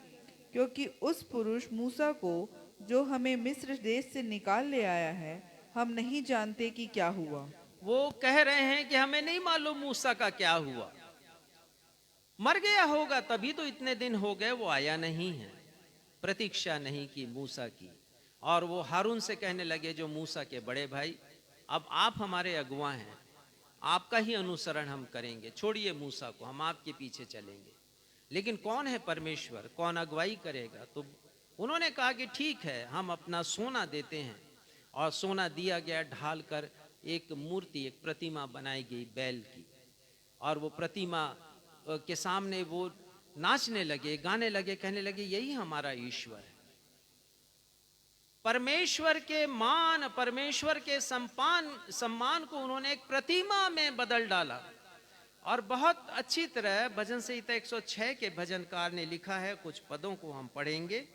[SPEAKER 5] क्योंकि उस पुरुष मूसा को जो हमें मिस्र देश से निकाल ले आया है, हम नहीं जानते कि क्या हुआ।
[SPEAKER 1] वो कह रहे हैं कि हमें नहीं मालूम मूसा का क्या हुआ, मर गया होगा, तभी तो इतने दिन हो गए वो आया नहीं है। प्रतीक्षा नहीं की मूसा की, और वो हारून से कहने लगे जो मूसा के बड़े भाई, अब आप हमारे अगुआ हैं, आपका ही अनुसरण हम करेंगे, छोड़िए मूसा को, हम आपके पीछे चलेंगे। लेकिन कौन है परमेश्वर, कौन अगुवाई करेगा? तो उन्होंने कहा कि ठीक है, हम अपना सोना देते हैं। और सोना दिया गया, ढाल कर एक मूर्ति, एक प्रतिमा बनाई गई बैल की, और वो प्रतिमा के सामने वो नाचने लगे, गाने लगे, कहने लगे यही हमारा ईश्वर है। परमेश्वर के मान, परमेश्वर के सम्मान को उन्होंने एक प्रतिमा में बदल डाला। और बहुत अच्छी तरह भजन संहिता 106 के भजनकार ने लिखा है, कुछ पदों को हम पढ़ेंगे।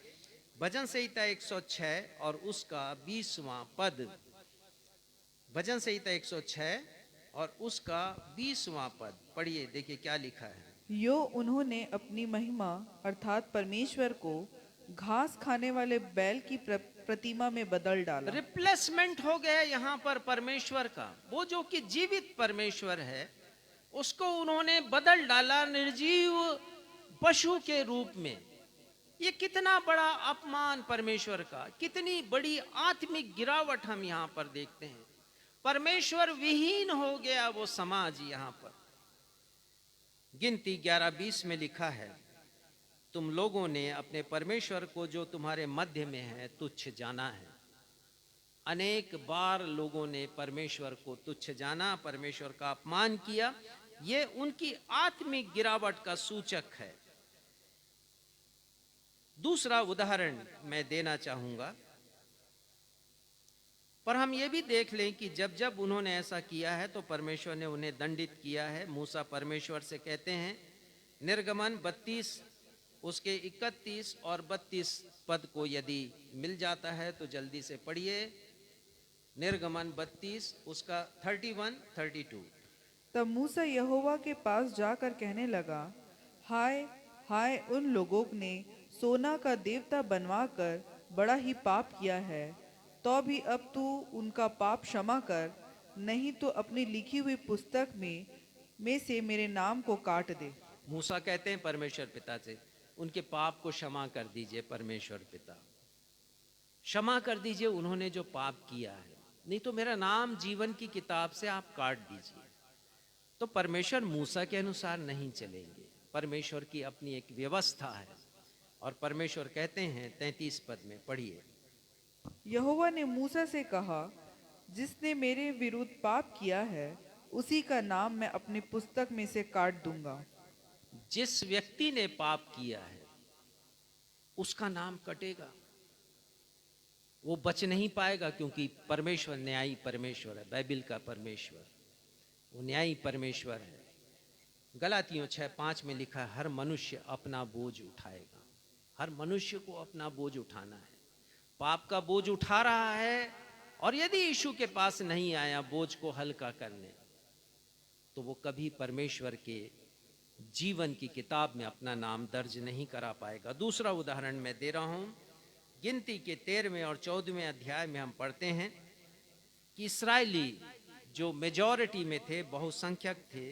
[SPEAKER 1] भजन संहिता 106 और उसका 20वां पद, भजन संहिता 106 और उसका 20वां पद पढ़िए, देखिए क्या लिखा है।
[SPEAKER 5] यो उन्होंने अपनी महिमा अर्थात परमेश्वर को घास खाने वाले बैल की प्रतिमा में बदल डाला।
[SPEAKER 1] रिप्लेसमेंट हो गया यहाँ पर परमेश्वर का, वो जो कि जीवित परमेश्वर है उसको उन्होंने बदल डाला निर्जीव पशु के रूप में। ये कितना बड़ा अपमान परमेश्वर का, कितनी बड़ी आत्मिक गिरावट हम यहाँ पर देखते हैं। परमेश्वर विहीन हो गया वो समाज। यहाँ पर गिनती 11:20 में लिखा है, तुम लोगों ने अपने परमेश्वर को जो तुम्हारे मध्य में है तुच्छ जाना है। अनेक बार लोगों ने परमेश्वर को तुच्छ जाना, परमेश्वर का अपमान किया। ये उनकी आत्मिक गिरावट का सूचक है। दूसरा उदाहरण मैं देना चाहूंगा, पर हम ये भी देख लें कि जब जब उन्होंने ऐसा किया है तो परमेश्वर ने उन्हें दंडित किया है। मूसा परमेश्वर से कहते हैं, निर्गमन 32 उसके 31 और 32 पद को यदि मिल जाता है तो जल्दी से पढ़िए। निर्गमन 32 उसका 31, 32।
[SPEAKER 5] तब मूसा यहोवा के पास जाकर कहने लगा, हाय हाय, उन लोगों ने सोना का देवता बनवाकर बड़ा ही पाप किया है। तो भी अब तू उनका पाप क्षमा कर, नहीं तो अपनी लिखी हुई पुस्तक में से मेरे नाम को काट दे।
[SPEAKER 1] मूसा कहते हैं परमेश्वर पिता से, उनके पाप को क्षमा कर दीजिए परमेश्वर पिता, क्षमा कर दीजिए उन्होंने जो पाप किया है, नहीं तो मेरा नाम जीवन की किताब से आप काट दीजिए। तो परमेश्वर मूसा के अनुसार नहीं चलेंगे, परमेश्वर की अपनी एक व्यवस्था है। और परमेश्वर कहते हैं 33 पद में पढ़िए,
[SPEAKER 5] यहोवा ने मूसा से कहा, जिसने मेरे विरुद्ध पाप किया है उसी का नाम मैं अपनी पुस्तक में से काट दूंगा।
[SPEAKER 1] जिस व्यक्ति ने पाप किया है उसका नाम कटेगा, वो बच नहीं पाएगा, क्योंकि परमेश्वर न्यायी परमेश्वर है। बाइबिल का परमेश्वर वो न्यायी परमेश्वर है। गलातियों 6:5 में लिखा है, हर मनुष्य अपना बोझ उठाएगा। हर मनुष्य को अपना बोझ उठाना है। पाप का बोझ उठा रहा है, और यदि यीशु के पास नहीं आया बोझ को हल्का करने, तो वो कभी परमेश्वर के जीवन की किताब में अपना नाम दर्ज नहीं करा पाएगा। दूसरा उदाहरण मैं दे रहा हूं, गिनती के 13वें और 14वें अध्याय में हम पढ़ते हैं कि इस्राएली जो मेजॉरिटी में थे, बहुसंख्यक थे,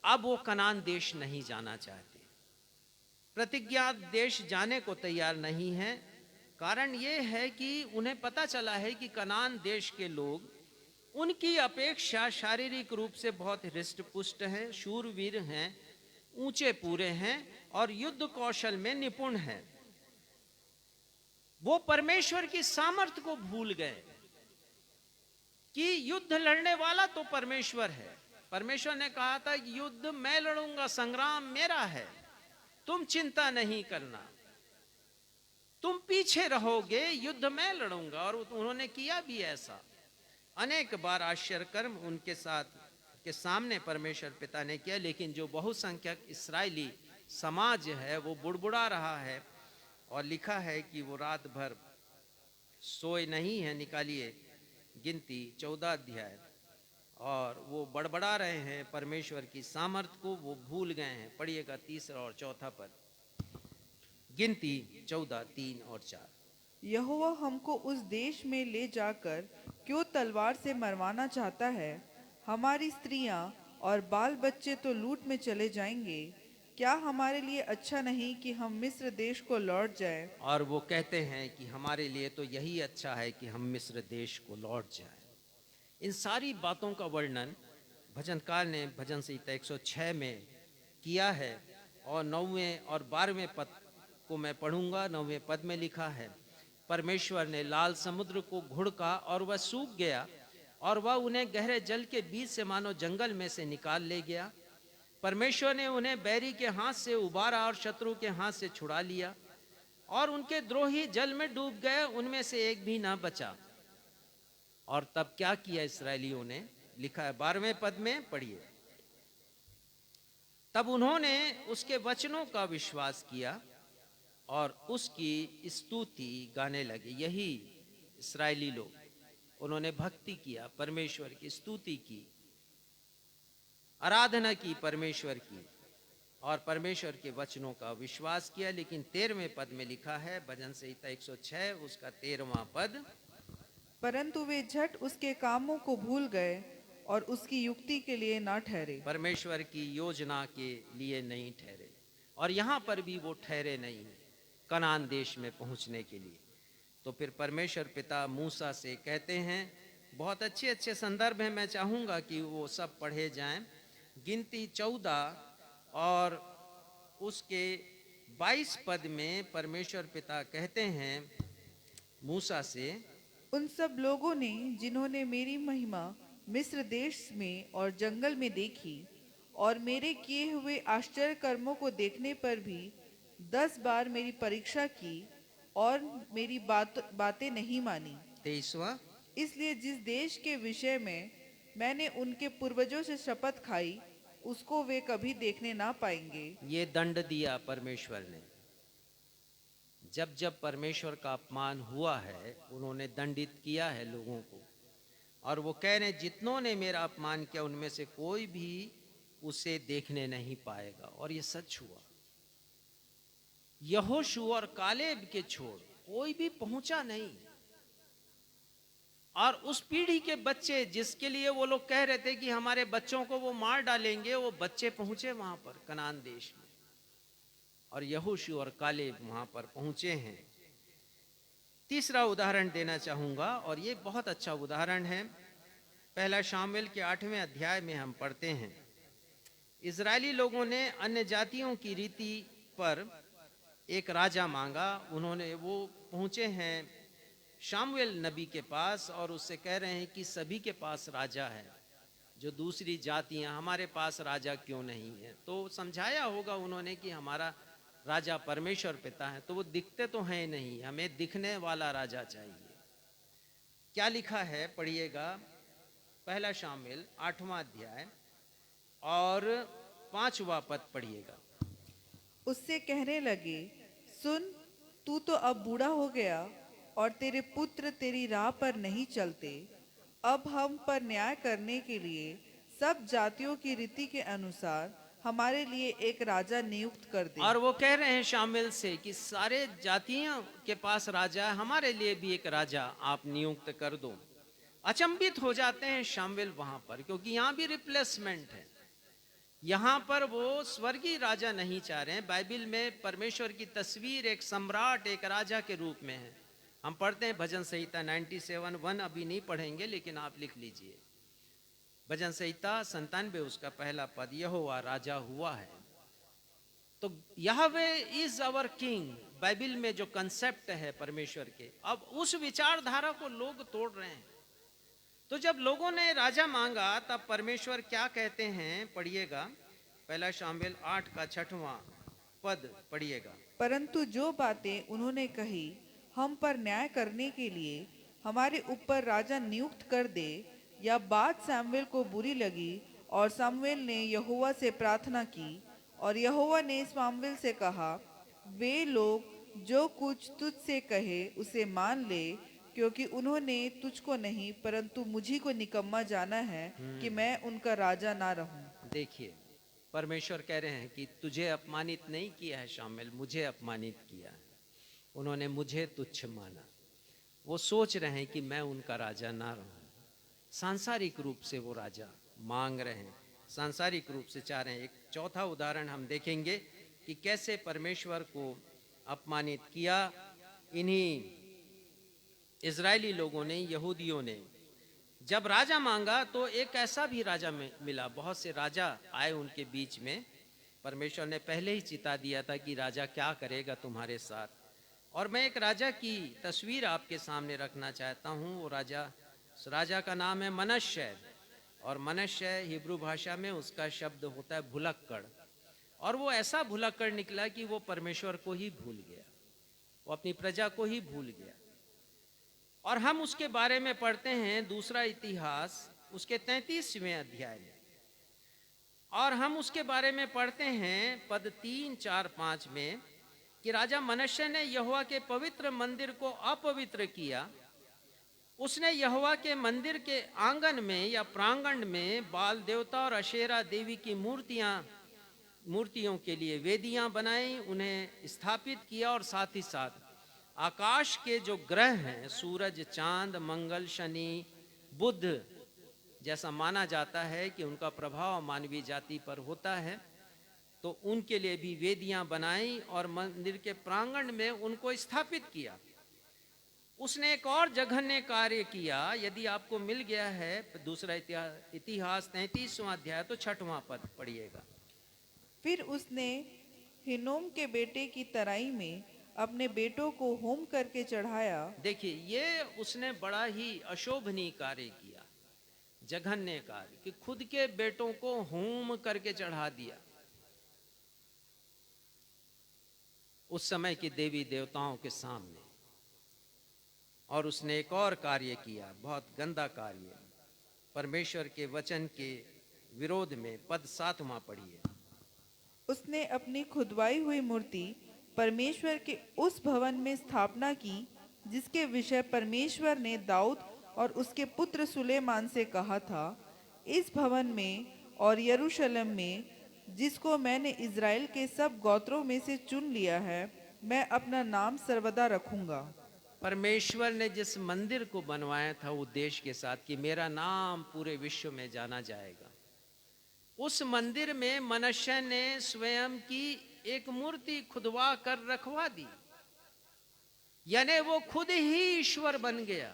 [SPEAKER 1] अब वो कनान देश नहीं जाना चाहते, प्रतिज्ञात देश जाने को तैयार नहीं है। कारण ये है कि उन्हें पता चला है कि कनान देश के लोग उनकी अपेक्षा शारीरिक रूप से बहुत हृष्ट पुष्ट हैं, शूरवीर हैं, ऊंचे पूरे हैं और युद्ध कौशल में निपुण हैं। वो परमेश्वर की सामर्थ्य को भूल गए कि युद्ध लड़ने वाला तो परमेश्वर है। परमेश्वर ने कहा था कि युद्ध मैं लड़ूंगा, संग्राम मेरा है, तुम चिंता नहीं करना, तुम पीछे रहोगे, युद्ध मैं लड़ूंगा। और उन्होंने किया भी ऐसा। अनेक बार आश्चर्य कर्म उनके साथ के सामने परमेश्वर पिता ने किया, लेकिन जो बहुसंख्यक इस्राएली समाज है वो बुड़बुड़ा रहा है और लिखा है कि वो रात भर सोए नहीं है। निकालिए गिनती 14 अध्याय। और वो बड़बड़ा रहे हैं परमेश्वर की सामर्थ को, वो भूल गए हैं। पढ़िएगा तीसरा और चौथा पद, गिनती 14, 3 और 4।
[SPEAKER 5] यहोवा हमको उस देश में ले जाकर क्यों तलवार से मरवाना चाहता है? हमारी स्त्रियां और बाल बच्चे तो लूट में चले जाएंगे। क्या हमारे लिए अच्छा नहीं कि हम मिस्र देश को लौट जाएं?
[SPEAKER 1] और वो कहते हैं कि हमारे लिए तो यही अच्छा है कि हम मिस्र देश को लौट जाएं। इन सारी बातों का वर्णन भजनकार ने भजन संहिता 106 में किया है। और 9वें और 12वें पद को मैं पढ़ूंगा। 9वें पद में लिखा है, परमेश्वर ने लाल समुद्र को घुड़का और वह सूख गया, और वह उन्हें गहरे जल के बीच से मानो जंगल में से निकाल ले गया। परमेश्वर ने उन्हें बैरी के हाथ से उबारा और शत्रु के हाथ से छुड़ा लिया, और उनके द्रोही जल में डूब गए, उनमें से एक भी ना बचा। और तब क्या किया इस्राएलियों ने? लिखा है 12वें पद में, पढ़िए। तब उन्होंने उसके वचनों का विश्वास किया और उसकी स्तुति गाने लगे। यही इस्राएली लोग, उन्होंने भक्ति किया, परमेश्वर की स्तुति की, आराधना की परमेश्वर की, और परमेश्वर के वचनों का विश्वास किया। लेकिन 13वें पद में लिखा है, भजन संहिता 106 उसका 13वां पद,
[SPEAKER 5] परंतु वे झट उसके कामों को भूल गए और उसकी युक्ति के लिए ना ठहरे।
[SPEAKER 1] परमेश्वर की योजना के लिए नहीं ठहरे। और यहाँ पर भी वो ठहरे नहीं कनान देश में पहुँचने के लिए। तो फिर परमेश्वर पिता मूसा से कहते हैं, बहुत अच्छे अच्छे संदर्भ हैं, मैं चाहूँगा कि वो सब पढ़े जाएं। गिनती 14 और उसके 22 पद में परमेश्वर पिता कहते हैं मूसा से,
[SPEAKER 5] उन सब लोगों ने जिन्होंने मेरी महिमा मिस्र देश में और जंगल में देखी और मेरे किए हुए आश्चर्य कर्मों को देखने पर भी 10 बार मेरी परीक्षा की और मेरी बातें नहीं मानी।
[SPEAKER 1] 23वां,
[SPEAKER 5] इसलिए जिस देश के विषय में मैंने उनके पूर्वजों से शपथ खाई उसको वे कभी देखने ना पाएंगे।
[SPEAKER 1] ये दंड दिया परमेश्वर ने। जब जब परमेश्वर का अपमान हुआ है, उन्होंने दंडित किया है लोगों को। और वो कह रहे, जितनों ने मेरा अपमान किया उनमें से कोई भी उसे देखने नहीं पाएगा। और ये सच हुआ। यहोशू और कालेब के छोड़ कोई भी पहुंचा नहीं। और उस पीढ़ी के बच्चे जिसके लिए वो लोग कह रहे थे कि हमारे बच्चों को वो मार डालेंगे, वो बच्चे पहुंचे वहां पर कनान देश में। और यहोशू और कालेब वहां पर पहुंचे हैं। तीसरा उदाहरण देना चाहूंगा, और ये बहुत अच्छा उदाहरण है। पहला शामुएल के 8वें अध्याय में हम पढ़ते हैं, इजरायली लोगों ने अन्य जातियों की रीति पर एक राजा मांगा। वो पहुंचे हैं शामुएल नबी के पास और उससे कह रहे हैं कि सभी के पास राजा है, जो दूसरी जातियां, हमारे पास राजा क्यों नहीं है? तो समझाया होगा उन्होंने कि हमारा राजा परमेश्वर पिता है, तो वो दिखते तो हैं नहीं, हमें दिखने वाला राजा चाहिए। क्या लिखा है? पढ़िएगा पहला शामुएल 8वां अध्याय और 5वां पद पढ़िएगा।
[SPEAKER 5] उससे कहने लगे, सुन, तू तो अब बूढ़ा हो गया और तेरे पुत्र तेरी राह पर नहीं चलते। अब हम पर न्याय करने के लिए सब जातियों की रीति के अनुसार हमारे लिए एक राजा नियुक्त कर दे।
[SPEAKER 1] और वो कह रहे हैं शामिल से कि सारे जातियों के पास राजा है, हमारे लिए भी एक राजा आप नियुक्त कर दो। अचंभित हो जाते हैं शामिल वहां पर, क्योंकि यहाँ भी रिप्लेसमेंट है। यहाँ पर वो स्वर्गीय राजा नहीं चाह रहे हैं। बाइबल में परमेश्वर की तस्वीर एक सम्राट, एक राजा के रूप में है। हम पढ़ते हैं भजन संहिता 97:1, अभी नहीं पढ़ेंगे लेकिन आप लिख लीजिए। भजन संहिता 97 उसका पहला पद, यहोवा राजा हुआ है। तो यहोवे इज आवर किंग, बाइबल में जो कंसेप्ट है परमेश्वर के, अब उस विचारधारा को लोग तोड़ रहे हैं। तो जब लोगों ने राजा मांगा तब परमेश्वर क्या कहते हैं? पढ़िएगा पहला शामुएल 8 का 6वां पद पढ़िएगा।
[SPEAKER 5] परंतु जो बातें उन्होंने कही हम पर न्याय करने के लिए हमारे ऊपर राजा नियुक्त कर दे, या बात सामुएल को बुरी लगी और सामुएल ने यहोवा से प्रार्थना की और यहोवा ने सामुएल से कहा, वे लोग जो कुछ तुझसे कहे उसे मान ले, क्योंकि उन्होंने तुझको नहीं परंतु मुझी को निकम्मा जाना है कि मैं उनका राजा ना रहूं।
[SPEAKER 1] देखिए, परमेश्वर कह रहे हैं कि तुझे अपमानित नहीं किया है शामिल, मुझे अपमानित किया है। उन्होंने मुझे तुच्छ माना। वो सोच रहे हैं कि मैं उनका राजा ना रहूं। सांसारिक रूप से वो राजा मांग रहे हैं, सांसारिक रूप से चाह रहे हैं। एक चौथा उदाहरण हम देखेंगे कि कैसे परमेश्वर को अपमानित किया इन्हीं इजरायली लोगों ने, यहूदियों ने। जब राजा मांगा तो एक ऐसा भी राजा में मिला। बहुत से राजा आए उनके बीच में। परमेश्वर ने पहले ही चिता दिया था कि राजा क्या करेगा तुम्हारे साथ। और मैं एक राजा की तस्वीर आपके सामने रखना चाहता हूँ। वो राजा का नाम है मनश्शे। और मनश्शे हिब्रू भाषा में उसका शब्द होता है भुलक्कड़। और वो ऐसा भुलक्कड़ निकला कि वो परमेश्वर को ही भूल गया, वो अपनी प्रजा को ही भूल गया। और हम उसके बारे में पढ़ते हैं दूसरा इतिहास उसके 33वें अध्याय में। और हम उसके बारे में पढ़ते हैं पद 3, 4, 5 में कि राजा मनश्शे ने यहोवा के पवित्र मंदिर को अपवित्र किया। उसने यहोवा के मंदिर के आंगन में या प्रांगण में बाल देवता और अशेरा देवी की मूर्तियों के लिए वेदियां बनाई, उन्हें स्थापित किया। और साथ ही साथ आकाश के जो ग्रह हैं, सूरज, चांद, मंगल, शनि, बुध, जैसा माना जाता है कि उनका प्रभाव मानवीय जाति पर होता है, तो उनके लिए भी वेदियां बनाई और मंदिर के प्रांगण में उनको स्थापित किया। उसने एक और जघन्य कार्य किया। यदि आपको मिल गया है दूसरा इतिहास 33वां अध्याय तो 6वां पद पढ़िएगा।
[SPEAKER 5] फिर उसने हिनोम के बेटे की तराई में अपने बेटों को होम करके चढ़ाया।
[SPEAKER 1] देखिए, ये उसने बड़ा ही अशोभनीय कार्य किया, जघन्य कार्य, कि खुद के बेटों को होम करके चढ़ा दिया उस समय के देवी देवताओं के सामने। और उसने एक और कार्य किया, बहुत गंदा कार्य, परमेश्वर के वचन के विरोध में। पद 7वां पढ़िए।
[SPEAKER 5] उसने अपनी खुदवाई हुई मूर्ति परमेश्वर के उस भवन में स्थापना की जिसके विषय परमेश्वर ने दाऊद और उसके पुत्र सुलेमान से कहा था, इस भवन में और यरूशलेम में जिसको मैंने इज़राइल के सब गोत्रों में से चुन लिया है, मैं अपना नाम सर्वदा रखूंगा।
[SPEAKER 1] परमेश्वर ने जिस मंदिर को बनवाया था उद्देश्य के साथ कि मेरा नाम पूरे विश्व में जाना जाएगा, उस मंदिर में मनश्शे ने स्वयं की एक मूर्ति खुदवा कर रखवा दी। यानी वो खुद ही ईश्वर बन गया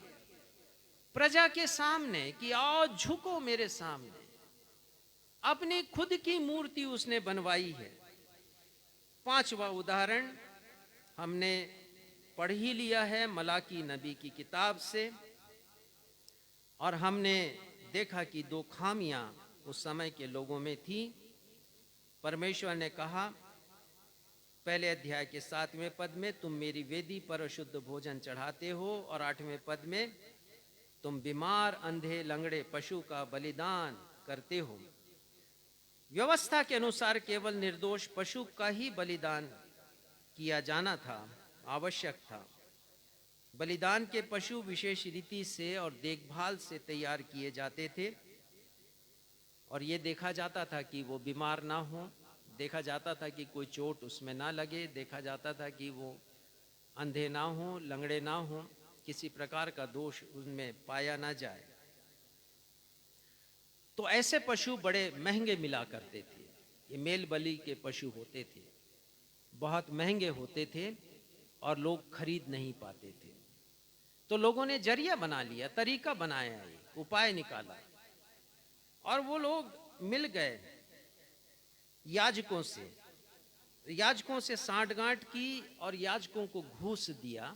[SPEAKER 1] प्रजा के सामने कि आओ झुको मेरे सामने। अपनी खुद की मूर्ति उसने बनवाई है। 5वां उदाहरण हमने पढ़ ही लिया है मलाकी नबी की किताब से। और हमने देखा कि 2 खामियां उस समय के लोगों में थी। परमेश्वर ने कहा पहले अध्याय के 7वें पद में, तुम मेरी वेदी पर अशुद्ध भोजन चढ़ाते हो। और 8वें पद में, तुम बीमार, अंधे, लंगड़े पशु का बलिदान करते हो। व्यवस्था के अनुसार केवल निर्दोष पशु का ही बलिदान किया जाना था, आवश्यक था। बलिदान के पशु विशेष रीति से और देखभाल से तैयार किए जाते थे। और ये देखा जाता था कि वो बीमार ना हो, देखा जाता था कि कोई चोट उसमें ना लगे, देखा जाता था कि वो अंधे ना हो, लंगड़े ना हो, किसी प्रकार का दोष उनमें पाया ना जाए। तो ऐसे पशु बड़े महंगे मिला करते थे। ये मेल बलि के पशु होते थे, बहुत महंगे होते थे और लोग खरीद नहीं पाते थे। तो लोगों ने जरिया बना लिया, तरीका बनाया, उपाय निकाला। और वो लोग मिल गए याजकों से सांठगांठ की और याजकों को घूस दिया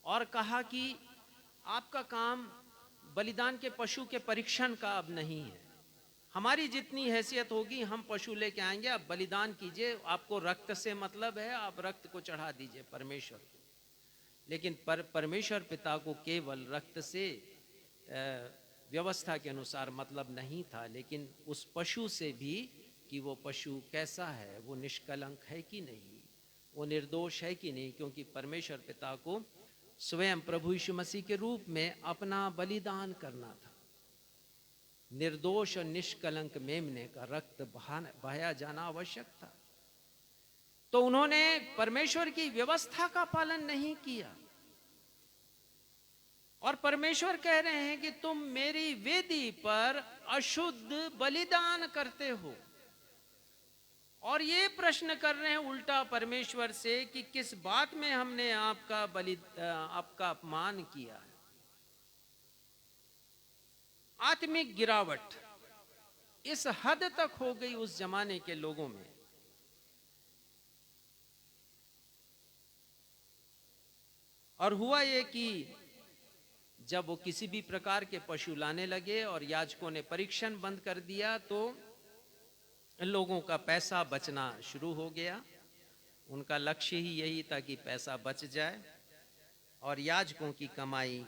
[SPEAKER 1] और कहा कि आपका काम बलिदान के पशु के परीक्षण का अब नहीं है। हमारी जितनी हैसियत होगी हम पशु लेके आएंगे, आप बलिदान कीजिए, आपको रक्त से मतलब है, आप रक्त को चढ़ा दीजिए परमेश्वर को। लेकिन परमेश्वर पिता को केवल रक्त से व्यवस्था के अनुसार मतलब नहीं था, लेकिन उस पशु से भी कि वो पशु कैसा है, वो निष्कलंक है कि नहीं, वो निर्दोष है कि नहीं, क्योंकि परमेश्वर पिता को स्वयं प्रभु यीशु मसीह के रूप में अपना बलिदान करना था। निर्दोष और निष्कलंक मेमने का रक्त बहाया जाना आवश्यक था। तो उन्होंने परमेश्वर की व्यवस्था का पालन नहीं किया और परमेश्वर कह रहे हैं कि तुम मेरी वेदी पर अशुद्ध बलिदान करते हो। और ये प्रश्न कर रहे हैं उल्टा परमेश्वर से कि किस बात में हमने आपका अपमान किया है। आत्मिक गिरावट इस हद तक हो गई उस जमाने के लोगों में। और हुआ ये कि जब वो किसी भी प्रकार के पशु लाने लगे और याजकों ने परीक्षण बंद कर दिया तो लोगों का पैसा बचना शुरू हो गया। उनका लक्ष्य ही यही था कि पैसा बच जाए और याजकों की कमाई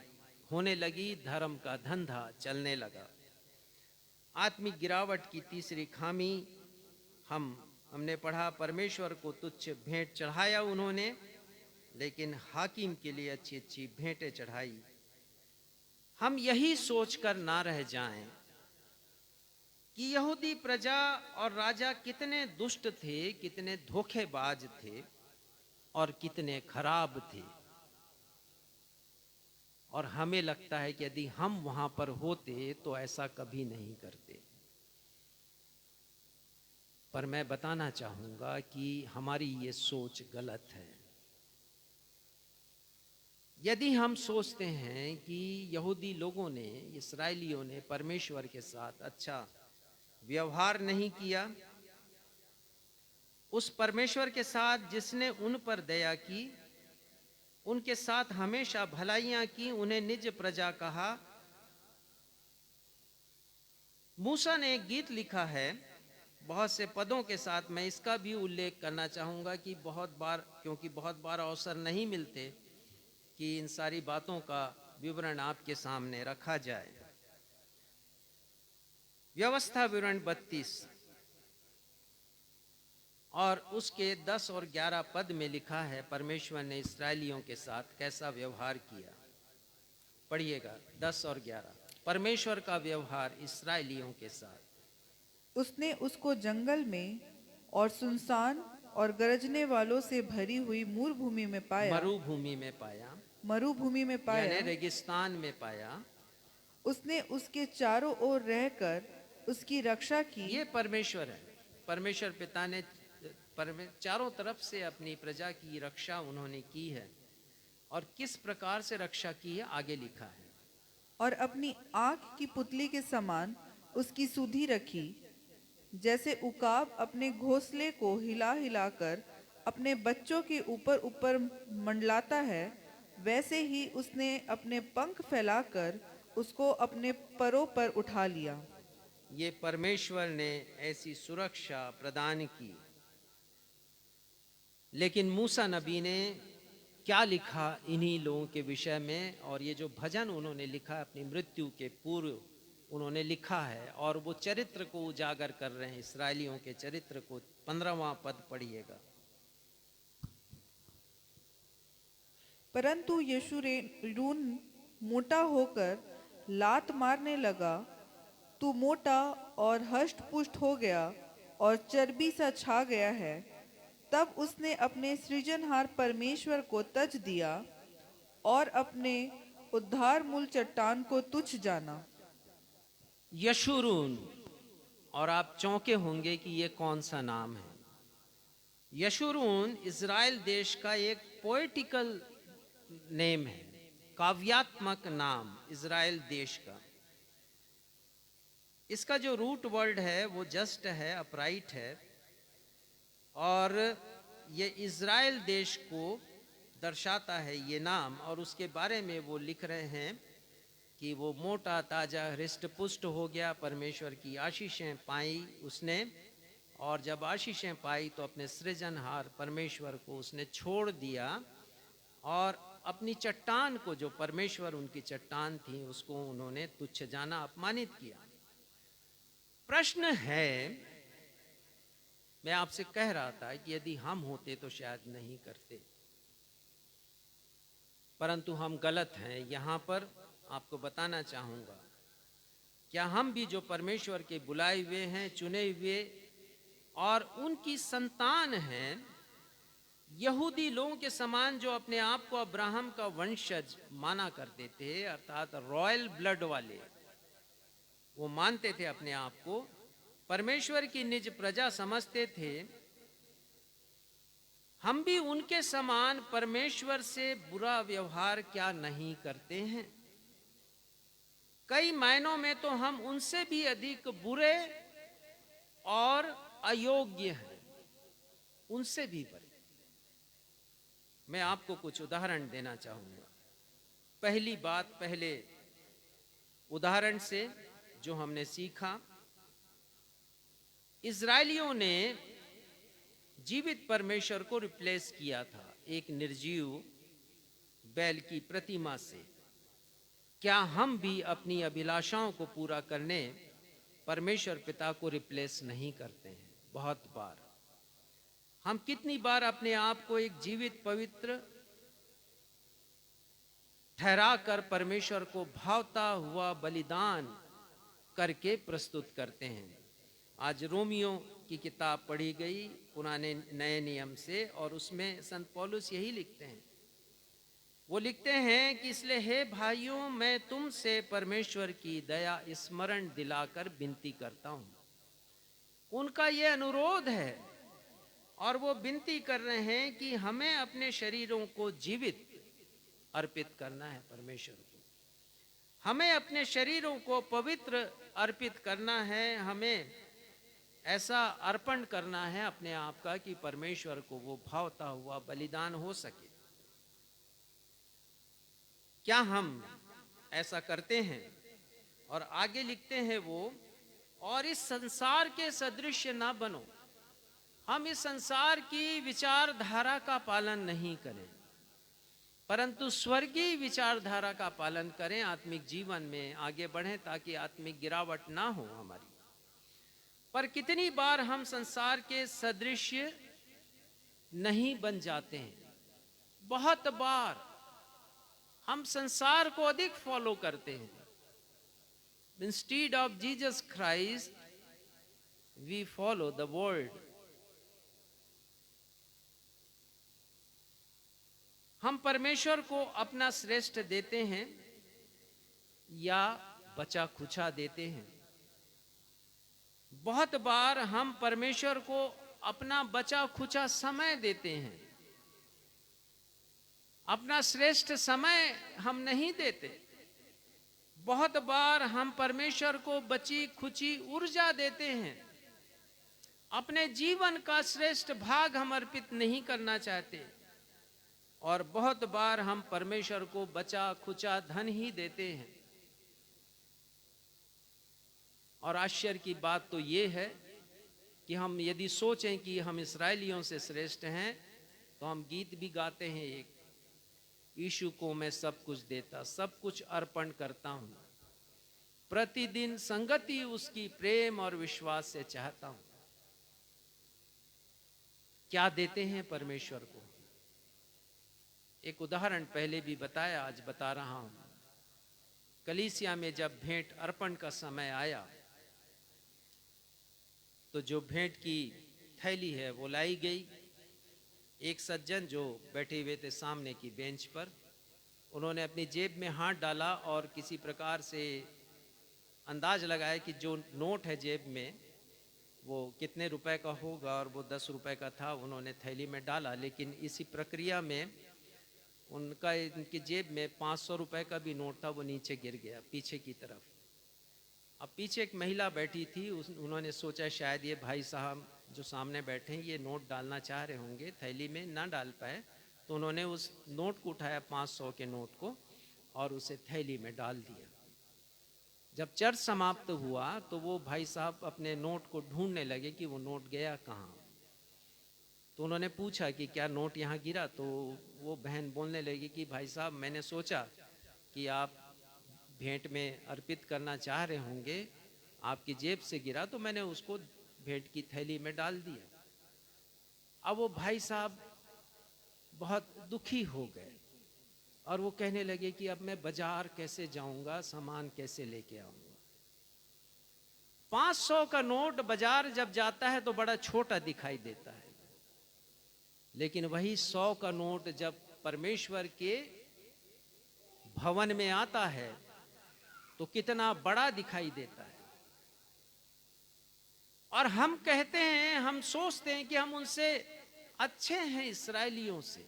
[SPEAKER 1] होने लगी, धर्म का धंधा चलने लगा। आत्मिक गिरावट की तीसरी खामी हमने पढ़ा, परमेश्वर को तुच्छ भेंट चढ़ाया उन्होंने, लेकिन हाकिम के लिए अच्छी अच्छी भेंटें चढ़ाई। हम यही सोचकर ना रह जाएं कि यहूदी प्रजा और राजा कितने दुष्ट थे, कितने धोखेबाज थे और कितने खराब थे। और हमें लगता है कि यदि हम वहां पर होते तो ऐसा कभी नहीं करते। पर मैं बताना चाहूंगा कि हमारी ये सोच गलत है। यदि हम सोचते हैं कि यहूदी लोगों ने, इस्राएलियों ने परमेश्वर के साथ अच्छा व्यवहार नहीं किया, उस परमेश्वर के साथ जिसने उन पर दया की, उनके साथ हमेशा भलाइयां की, उन्हें निज प्रजा कहा। मूसा ने एक गीत लिखा है बहुत से पदों के साथ। मैं इसका भी उल्लेख करना चाहूंगा कि क्योंकि बहुत बार अवसर नहीं मिलते कि इन सारी बातों का विवरण आपके सामने रखा जाए। व्यवस्था विवरण 32 और उसके 10 और 11 पद में लिखा है परमेश्वर ने इस्राएलियों के साथ कैसा व्यवहार किया। पढ़िएगा 10 और 11। परमेश्वर का व्यवहार इस्राएलियों के साथ।
[SPEAKER 5] उसने उसको जंगल में और सुनसान और गरजने वालों से भरी हुई मरुभूमि में पाया। मरुभूमि में पाया
[SPEAKER 1] यानी रेगिस्तान में पाया।
[SPEAKER 5] उसने उसके चारों ओर रहकर उसकी रक्षा की।
[SPEAKER 1] ये परमेश्वर है। परमेश्वर पिता ने चारों तरफ से अपनी प्रजा की रक्षा उन्होंने की है। और किस प्रकार से रक्षा की है आगे लिखा है।
[SPEAKER 5] और अपनी आँख की पुतली के समान उसकी सुधि रखी, जैसे उकाब अपने घोंसले को हिला हिलाकर अपने बच्चों के ऊपर ऊपर मंडलाता है, वैसे ही उसने अपने पंख फैलाकर उसको अपने परों पर उठा लिया।
[SPEAKER 1] ये परमेश्वर ने ऐसी सुरक्षा प्रदान की। लेकिन मूसा नबी ने क्या लिखा इन्हीं लोगों के विषय में, और ये जो भजन उन्होंने लिखा अपनी मृत्यु के पूर्व उन्होंने लिखा है, और वो चरित्र को उजागर कर रहे हैं, इस्राएलियों के चरित्र को। 15वां पद पढ़िएगा।
[SPEAKER 5] परंतु यशूरून मोटा होकर लात मारने लगा। तू मोटा और हष्ट पुष्ट हो गया और चर्बी सा छा गया है। तब उसने अपने सृजनहार परमेश्वर को तज दिया और अपने उद्धार मूल चट्टान को तुच्छ जाना।
[SPEAKER 1] यशूरून, और आप चौंके होंगे कि ये कौन सा नाम है। यशूरून इज़राइल देश का एक पोएटिकल नेम है, काव्यात्मक नाम इज़राइल देश का। इसका जो रूट वर्ड है वो जस्ट है, अपराइट है, और ये इज़राइल देश को दर्शाता है ये नाम। और उसके बारे में वो लिख रहे हैं कि वो मोटा ताजा हृष्ट पुष्ट हो गया, परमेश्वर की आशीषें पाई उसने, और जब आशीषें पाई तो अपने सृजनहार परमेश्वर को उसने छोड़ दिया और अपनी चट्टान को, जो परमेश्वर उनकी चट्टान थी, उसको उन्होंने तुच्छ जाना, अपमानित किया। प्रश्न है, मैं आपसे कह रहा था कि यदि हम होते तो शायद नहीं करते, परंतु हम गलत हैं। यहाँ पर आपको बताना चाहूँगा, क्या हम भी जो परमेश्वर के बुलाए हुए हैं, चुने हुए और उनकी संतान हैं, यहूदी लोगों के समान जो अपने आप को अब्राहम का वंशज माना करते थे, अर्थात रॉयल ब्लड वाले, वो मानते थे अपने आप को, परमेश्वर की निज प्रजा समझते थे, हम भी उनके समान परमेश्वर से बुरा व्यवहार क्या नहीं करते हैं? कई मायनों में तो हम उनसे भी अधिक बुरे और अयोग्य हैं, उनसे भी बुरे। मैं आपको कुछ उदाहरण देना चाहूंगा। पहली बात, पहले उदाहरण से जो हमने सीखा, इजरायलियों ने जीवित परमेश्वर को रिप्लेस किया था एक निर्जीव बैल की प्रतिमा से। क्या हम भी अपनी अभिलाषाओं को पूरा करने परमेश्वर पिता को रिप्लेस नहीं करते हैं? बहुत बार हम कितनी बार अपने आप को एक जीवित पवित्र ठहरा कर परमेश्वर को भावता हुआ बलिदान करके प्रस्तुत करते हैं। आज रोमियो की किताब पढ़ी गई पुराने नए नियम से, और उसमें संत पौलुस यही लिखते हैं। वो लिखते हैं कि इसलिए हे भाइयों, मैं तुमसे परमेश्वर की दया स्मरण दिलाकर विनती करता हूँ। उनका ये अनुरोध है और वो विनती कर रहे हैं कि हमें अपने शरीरों को जीवित अर्पित करना है परमेश्वर को, हमें अपने शरीरों को पवित्र अर्पित करना है, हमें ऐसा अर्पण करना है अपने आप का कि परमेश्वर को वो भावता हुआ बलिदान हो सके। क्या हम ऐसा करते हैं? और आगे लिखते हैं वो, और इस संसार के सदृश ना बनो। हम इस संसार की विचारधारा का पालन नहीं करें, परंतु स्वर्गीय विचारधारा का पालन करें, आत्मिक जीवन में आगे बढ़ें ताकि आत्मिक गिरावट ना हो हमारी। पर कितनी बार हम संसार के सदृश नहीं बन जाते हैं। बहुत बार हम संसार को अधिक फॉलो करते हैं। Instead of Jesus Christ we follow the world. हम परमेश्वर को अपना श्रेष्ठ देते हैं या बचा खुचा देते हैं। बहुत बार हम परमेश्वर को अपना बचा खुचा समय देते हैं, अपना श्रेष्ठ समय हम नहीं देते। बहुत बार हम परमेश्वर को बची खुची ऊर्जा देते हैं, अपने जीवन का श्रेष्ठ भाग हम अर्पित नहीं करना चाहते। और बहुत बार हम परमेश्वर को बचा खुचा धन ही देते हैं। और आश्चर्य की बात तो ये है कि हम यदि सोचें कि हम इस्राएलियों से श्रेष्ठ हैं, तो हम गीत भी गाते हैं एक, यीशु को मैं सब कुछ देता, सब कुछ अर्पण करता हूं, प्रतिदिन संगति उसकी प्रेम और विश्वास से चाहता हूं। क्या देते हैं परमेश्वर को? एक उदाहरण पहले भी बताया, आज बता रहा हूं। कलीसिया में जब भेंट अर्पण का समय आया, तो जो भेंट की थैली है वो लाई गई। एक सज्जन जो बैठे हुए थे सामने की बेंच पर, उन्होंने अपनी जेब में हाथ डाला और किसी प्रकार से अंदाज लगाया कि जो नोट है जेब में वो कितने रुपए का होगा, और वो 10 रुपए का था। उन्होंने थैली में डाला, लेकिन इसी प्रक्रिया में उनकी जेब में 500 रुपए का भी नोट था, वो नीचे गिर गया पीछे की तरफ। अब पीछे एक महिला बैठी थी, उन्होंने सोचा शायद ये भाई साहब जो सामने बैठे हैं ये नोट डालना चाह रहे होंगे, थैली में ना डाल पाए, तो उन्होंने उस नोट को उठाया, 500 के नोट को, और उसे थैली में डाल दिया। जब चर्च समाप्त हुआ तो वो भाई साहब अपने नोट को ढूंढने लगे कि वो नोट गया कहाँ। तो उन्होंने पूछा कि क्या नोट यहाँ गिरा? तो वो बहन बोलने लगी कि भाई साहब, मैंने सोचा कि आप भेंट में अर्पित करना चाह रहे होंगे, आपकी जेब से गिरा तो मैंने उसको भेंट की थैली में डाल दिया। अब वो भाई साहब बहुत दुखी हो गए और वो कहने लगे कि अब मैं बाजार कैसे जाऊंगा, सामान कैसे लेके आऊंगा। 500 का नोट बाजार जब जाता है तो बड़ा छोटा दिखाई देता है, लेकिन वही 100 का नोट जब परमेश्वर के भवन में आता है तो कितना बड़ा दिखाई देता है। और हम कहते हैं, हम सोचते हैं कि हम उनसे अच्छे हैं, इस्राएलियों से।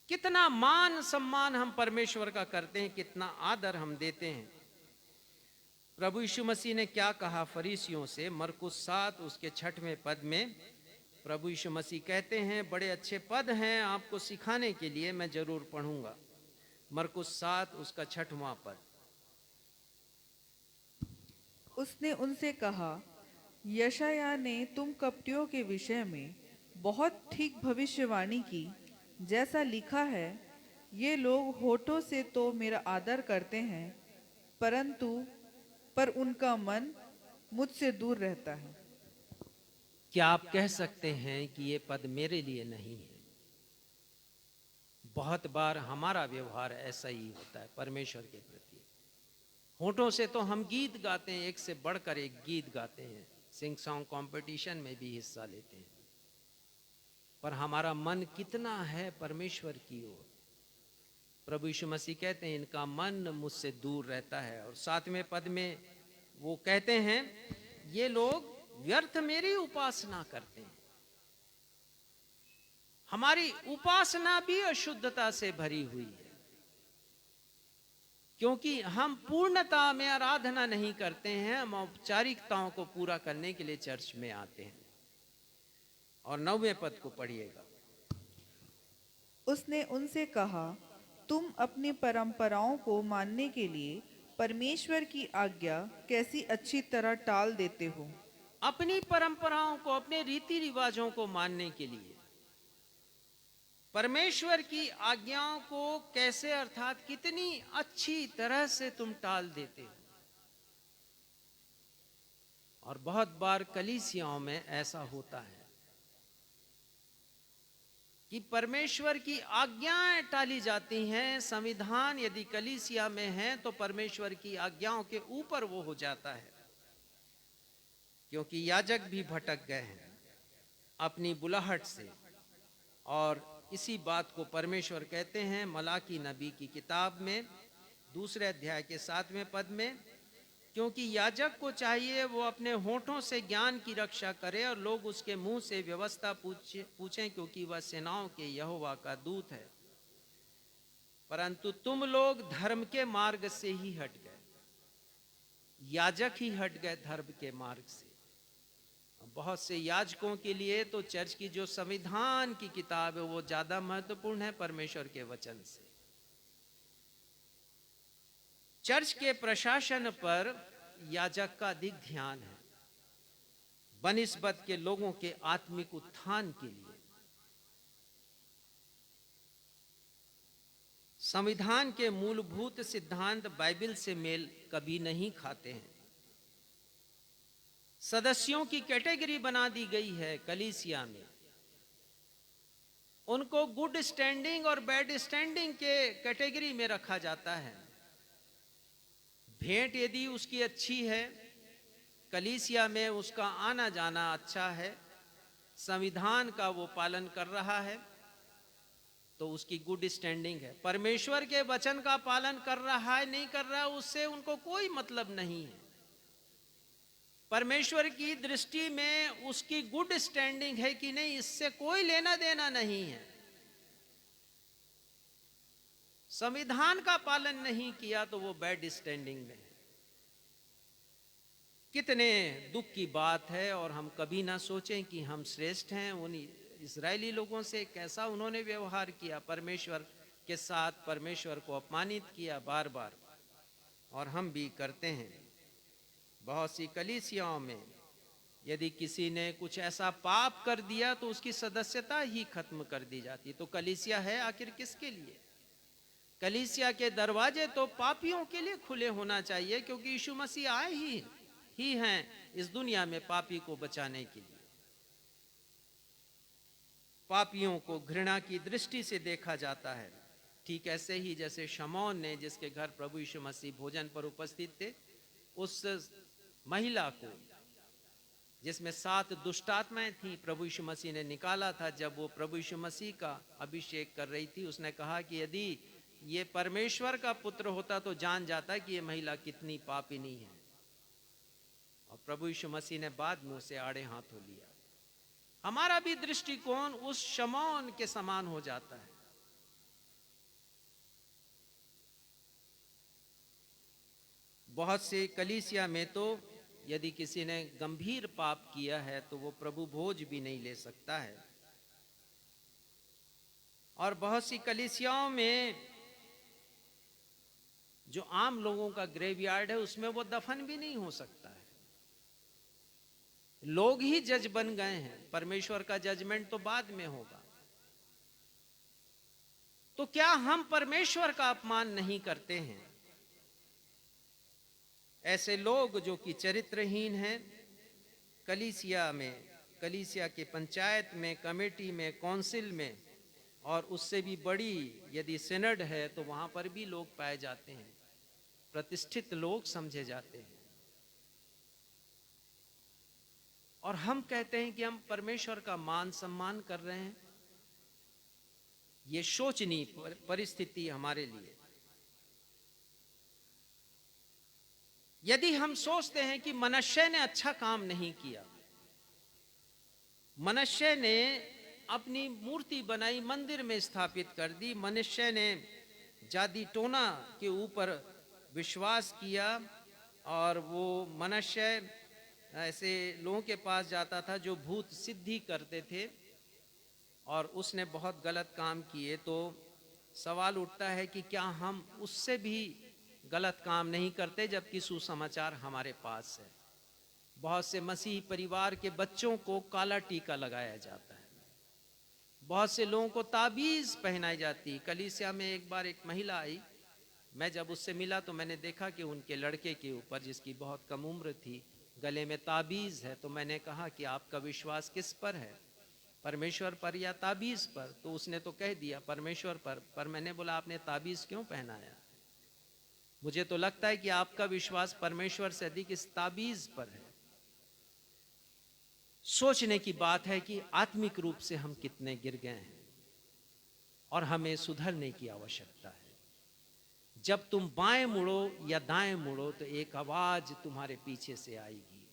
[SPEAKER 1] कितना मान सम्मान हम परमेश्वर का करते हैं, कितना आदर हम देते हैं। प्रभु यीशु मसीह ने क्या कहा फरीसियों से? मरकुस 7 उसके 6वें पद में प्रभु यीशु मसीह कहते हैं, बड़े अच्छे पद हैं आपको सिखाने के लिए, मैं जरूर पढ़ूंगा। मरकुस 7 उसका 6वां पद।
[SPEAKER 5] उसने उनसे कहा, यशायाह ने तुम कपटियों के विषय में बहुत ठीक भविष्यवाणी की, जैसा लिखा है, ये लोग होठों से तो मेरा आदर करते हैं, पर उनका मन मुझसे दूर रहता है।
[SPEAKER 1] क्या आप कह सकते हैं कि ये पद मेरे लिए नहीं है? बहुत बार हमारा व्यवहार ऐसा ही होता है परमेश्वर के प्रति। होठों से तो हम गीत गाते हैं, एक से बढ़कर एक गीत गाते हैं, सिंग सॉन्ग कंपटीशन में भी हिस्सा लेते हैं, पर हमारा मन कितना है परमेश्वर की ओर? प्रभु यीशु मसीह कहते हैं, इनका मन मुझसे दूर रहता है। और 7वें पद में वो कहते हैं, ये लोग व्यर्थ मेरी उपासना करते हैं। हमारी उपासना भी अशुद्धता से भरी हुई है, क्योंकि हम पूर्णता में आराधना नहीं करते हैं, हम औपचारिकताओं को पूरा करने के लिए चर्च में आते हैं। और 9वें पद को पढ़िएगा।
[SPEAKER 5] उसने उनसे कहा, तुम अपनी परंपराओं को मानने के लिए परमेश्वर की आज्ञा कैसी अच्छी तरह टाल देते हो।
[SPEAKER 1] अपनी परंपराओं को, अपने रीति रिवाजों को मानने के लिए परमेश्वर की आज्ञाओं को कैसे, अर्थात कितनी अच्छी तरह से तुम टाल देते हो। और बहुत बार कलीसियाओं में ऐसा होता है कि परमेश्वर की आज्ञाएं टाली जाती हैं। संविधान यदि कलीसिया में है तो परमेश्वर की आज्ञाओं के ऊपर वो हो जाता है, क्योंकि याजक भी भटक गए हैं अपनी बुलाहट से। और इसी बात को परमेश्वर कहते हैं मलाकी नबी की किताब में 2 अध्याय के 7वें पद में, क्योंकि याजक को चाहिए वो अपने होठों से ज्ञान की रक्षा करे और लोग उसके मुंह से व्यवस्था पूछें, क्योंकि वह सेनाओं के यहोवा का दूत है। परंतु तुम लोग धर्म के मार्ग से ही हट गए, याजक ही हट गए धर्म के मार्ग से। बहुत से याजकों के लिए तो चर्च की जो संविधान की किताब है वो ज्यादा महत्वपूर्ण है परमेश्वर के वचन से। चर्च के प्रशासन पर याजक का अधिक ध्यान है बनिस्बत के लोगों के आत्मिक उत्थान के लिए। संविधान के मूलभूत सिद्धांत बाइबल से मेल कभी नहीं खाते हैं। सदस्यों की कैटेगरी बना दी गई है कलीसिया में, उनको गुड स्टैंडिंग और बैड स्टैंडिंग के कैटेगरी में रखा जाता है। भेंट यदि उसकी अच्छी है, कलीसिया में उसका आना जाना अच्छा है, संविधान का वो पालन कर रहा है, तो उसकी गुड स्टैंडिंग है। परमेश्वर के वचन का पालन कर रहा है नहीं कर रहा है, उससे उनको कोई मतलब नहीं है। परमेश्वर की दृष्टि में उसकी गुड स्टैंडिंग है कि नहीं, इससे कोई लेना देना नहीं है। संविधान का पालन नहीं किया तो वो बैड स्टैंडिंग में है। कितने दुख की बात है। और हम कभी ना सोचें कि हम श्रेष्ठ हैं। उन इजरायली लोगों से कैसा उन्होंने व्यवहार किया, परमेश्वर के साथ परमेश्वर को अपमानित किया बार बार, और हम भी करते हैं। बहुत सी कलीसियाओं में यदि किसी ने कुछ ऐसा पाप कर दिया तो उसकी सदस्यता ही खत्म कर दी जाती। तो कलीसिया है आखिर किसके लिए? कलीसिया के दरवाजे तो पापियों के लिए खुले होना चाहिए, क्योंकि यीशु मसीह आए ही हैं इस दुनिया में पापी को बचाने के लिए। पापियों को घृणा की दृष्टि से देखा जाता है। ठीक ऐसे ही जैसे शमौन ने, जिसके घर प्रभु यीशु मसीह भोजन पर उपस्थित थे, उस महिला को जिसमें 7 दुष्ट आत्माएं थी, प्रभु यीशु मसीह ने निकाला था। जब वो प्रभु यीशु मसीह का अभिषेक कर रही थी, उसने कहा कि यदि ये परमेश्वर का पुत्र होता तो जान जाता कि ये महिला कितनी पापिनी है। और प्रभु यीशु मसीह ने बाद में उसे आड़े हाथों लिया। हमारा भी दृष्टिकोण उस शमौन के समान हो जाता है। बहुत से कलीसिया में तो यदि किसी ने गंभीर पाप किया है तो वो प्रभु भोज भी नहीं ले सकता है। और बहुत सी कलीसियाओं में जो आम लोगों का ग्रेवयार्ड है, उसमें वो दफन भी नहीं हो सकता है। लोग ही जज बन गए हैं, परमेश्वर का जजमेंट तो बाद में होगा। तो क्या हम परमेश्वर का अपमान नहीं करते हैं? ऐसे लोग जो कि चरित्रहीन हैं, कलीसिया में, कलीसिया के पंचायत में, कमेटी में, काउंसिल में, और उससे भी बड़ी यदि सिनड है तो वहां पर भी लोग पाए जाते हैं, प्रतिष्ठित लोग समझे जाते हैं। और हम कहते हैं कि हम परमेश्वर का मान सम्मान कर रहे हैं। ये शोचनीय परिस्थिति हमारे लिए। यदि हम सोचते हैं कि मनुष्य ने अच्छा काम नहीं किया, मनुष्य ने अपनी मूर्ति बनाई, मंदिर में स्थापित कर दी, मनुष्य ने जादी टोना के ऊपर विश्वास किया, और वो मनुष्य ऐसे लोगों के पास जाता था जो भूत सिद्धि करते थे, और उसने बहुत गलत काम किए, तो सवाल उठता है कि क्या हम उससे भी गलत काम नहीं करते, जबकि सुसमाचार हमारे पास है। बहुत से मसीही परिवार के बच्चों को काला टीका लगाया जाता है, बहुत से लोगों को ताबीज पहनाई जाती। कलीसिया में एक बार एक महिला आई, मैं जब उससे मिला तो मैंने देखा कि उनके लड़के के ऊपर, जिसकी बहुत कम उम्र थी, गले में ताबीज है। तो मैंने कहा कि आपका विश्वास किस पर है, परमेश्वर पर या ताबीज पर? तो उसने तो कह दिया परमेश्वर पर मैंने बोला आपने ताबीज क्यों पहनाया? मुझे तो लगता है कि आपका विश्वास परमेश्वर से अधिक इस ताबीज पर है। सोचने की बात है कि आत्मिक रूप से हम कितने गिर गए हैं, और हमें सुधरने की आवश्यकता है। जब तुम बाएं मुड़ो या दाएं मुड़ो तो एक आवाज तुम्हारे पीछे से आएगी,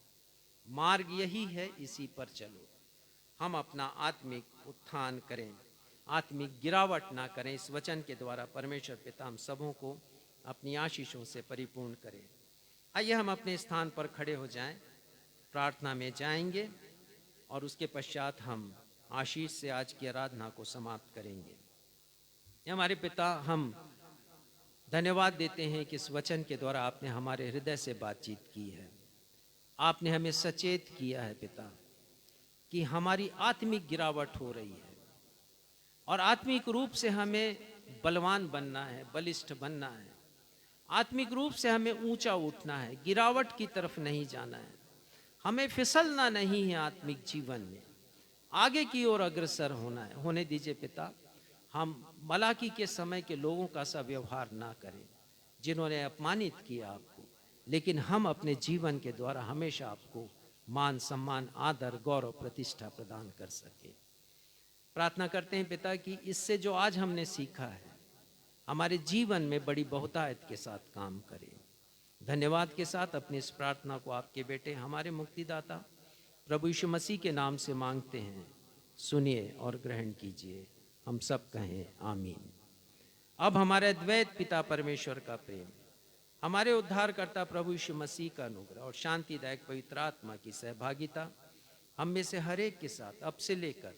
[SPEAKER 1] मार्ग यही है, इसी पर चलो। हम अपना आत्मिक उत्थान करें, आत्मिक गिरावट ना करें। इस वचन के द्वारा परमेश्वर पिता हम सबों को अपनी आशीषों से परिपूर्ण करें। आइए हम अपने स्थान पर खड़े हो जाएं, प्रार्थना में जाएंगे, और उसके पश्चात हम आशीष से आज की आराधना को समाप्त करेंगे। हमारे पिता, हम धन्यवाद देते हैं कि इस वचन के द्वारा आपने हमारे हृदय से बातचीत की है। आपने हमें सचेत किया है पिता कि हमारी आत्मिक गिरावट हो रही है, और आत्मिक रूप से हमें बलवान बनना है, बलिष्ठ बनना है। आत्मिक रूप से हमें ऊंचा उठना है, गिरावट की तरफ नहीं जाना है। हमें फिसलना नहीं है, आत्मिक जीवन में आगे की ओर अग्रसर होना है। होने दीजिए पिता, हम मलाकी के समय के लोगों का सा व्यवहार ना करें जिन्होंने अपमानित किया आपको, लेकिन हम अपने जीवन के द्वारा हमेशा आपको मान सम्मान, आदर, गौरव, प्रतिष्ठा प्रदान कर सके। प्रार्थना करते हैं पिता कि इससे जो आज हमने सीखा है हमारे जीवन में बड़ी बहुतायत के साथ काम करे। धन्यवाद के साथ अपनी इस प्रार्थना को आपके बेटे हमारे मुक्तिदाता प्रभु यीशु मसीह के नाम से मांगते हैं, सुनिए और ग्रहण कीजिए। हम सब कहें आमीन। अब हमारे द्वैत पिता परमेश्वर का प्रेम, हमारे उद्धारकर्ता प्रभु यीशु मसीह का अनुग्रह और शांतिदायक पवित्र आत्मा की सहभागिता हम में से हर एक के साथ अब से लेकर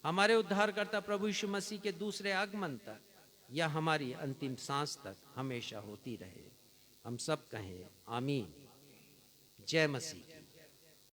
[SPEAKER 1] हमारे उद्धारकर्ता प्रभु यीशु मसीह के दूसरे आगमन तक या हमारी अंतिम सांस तक हमेशा होती रहे। हम सब कहें आमीन। जय मसीह।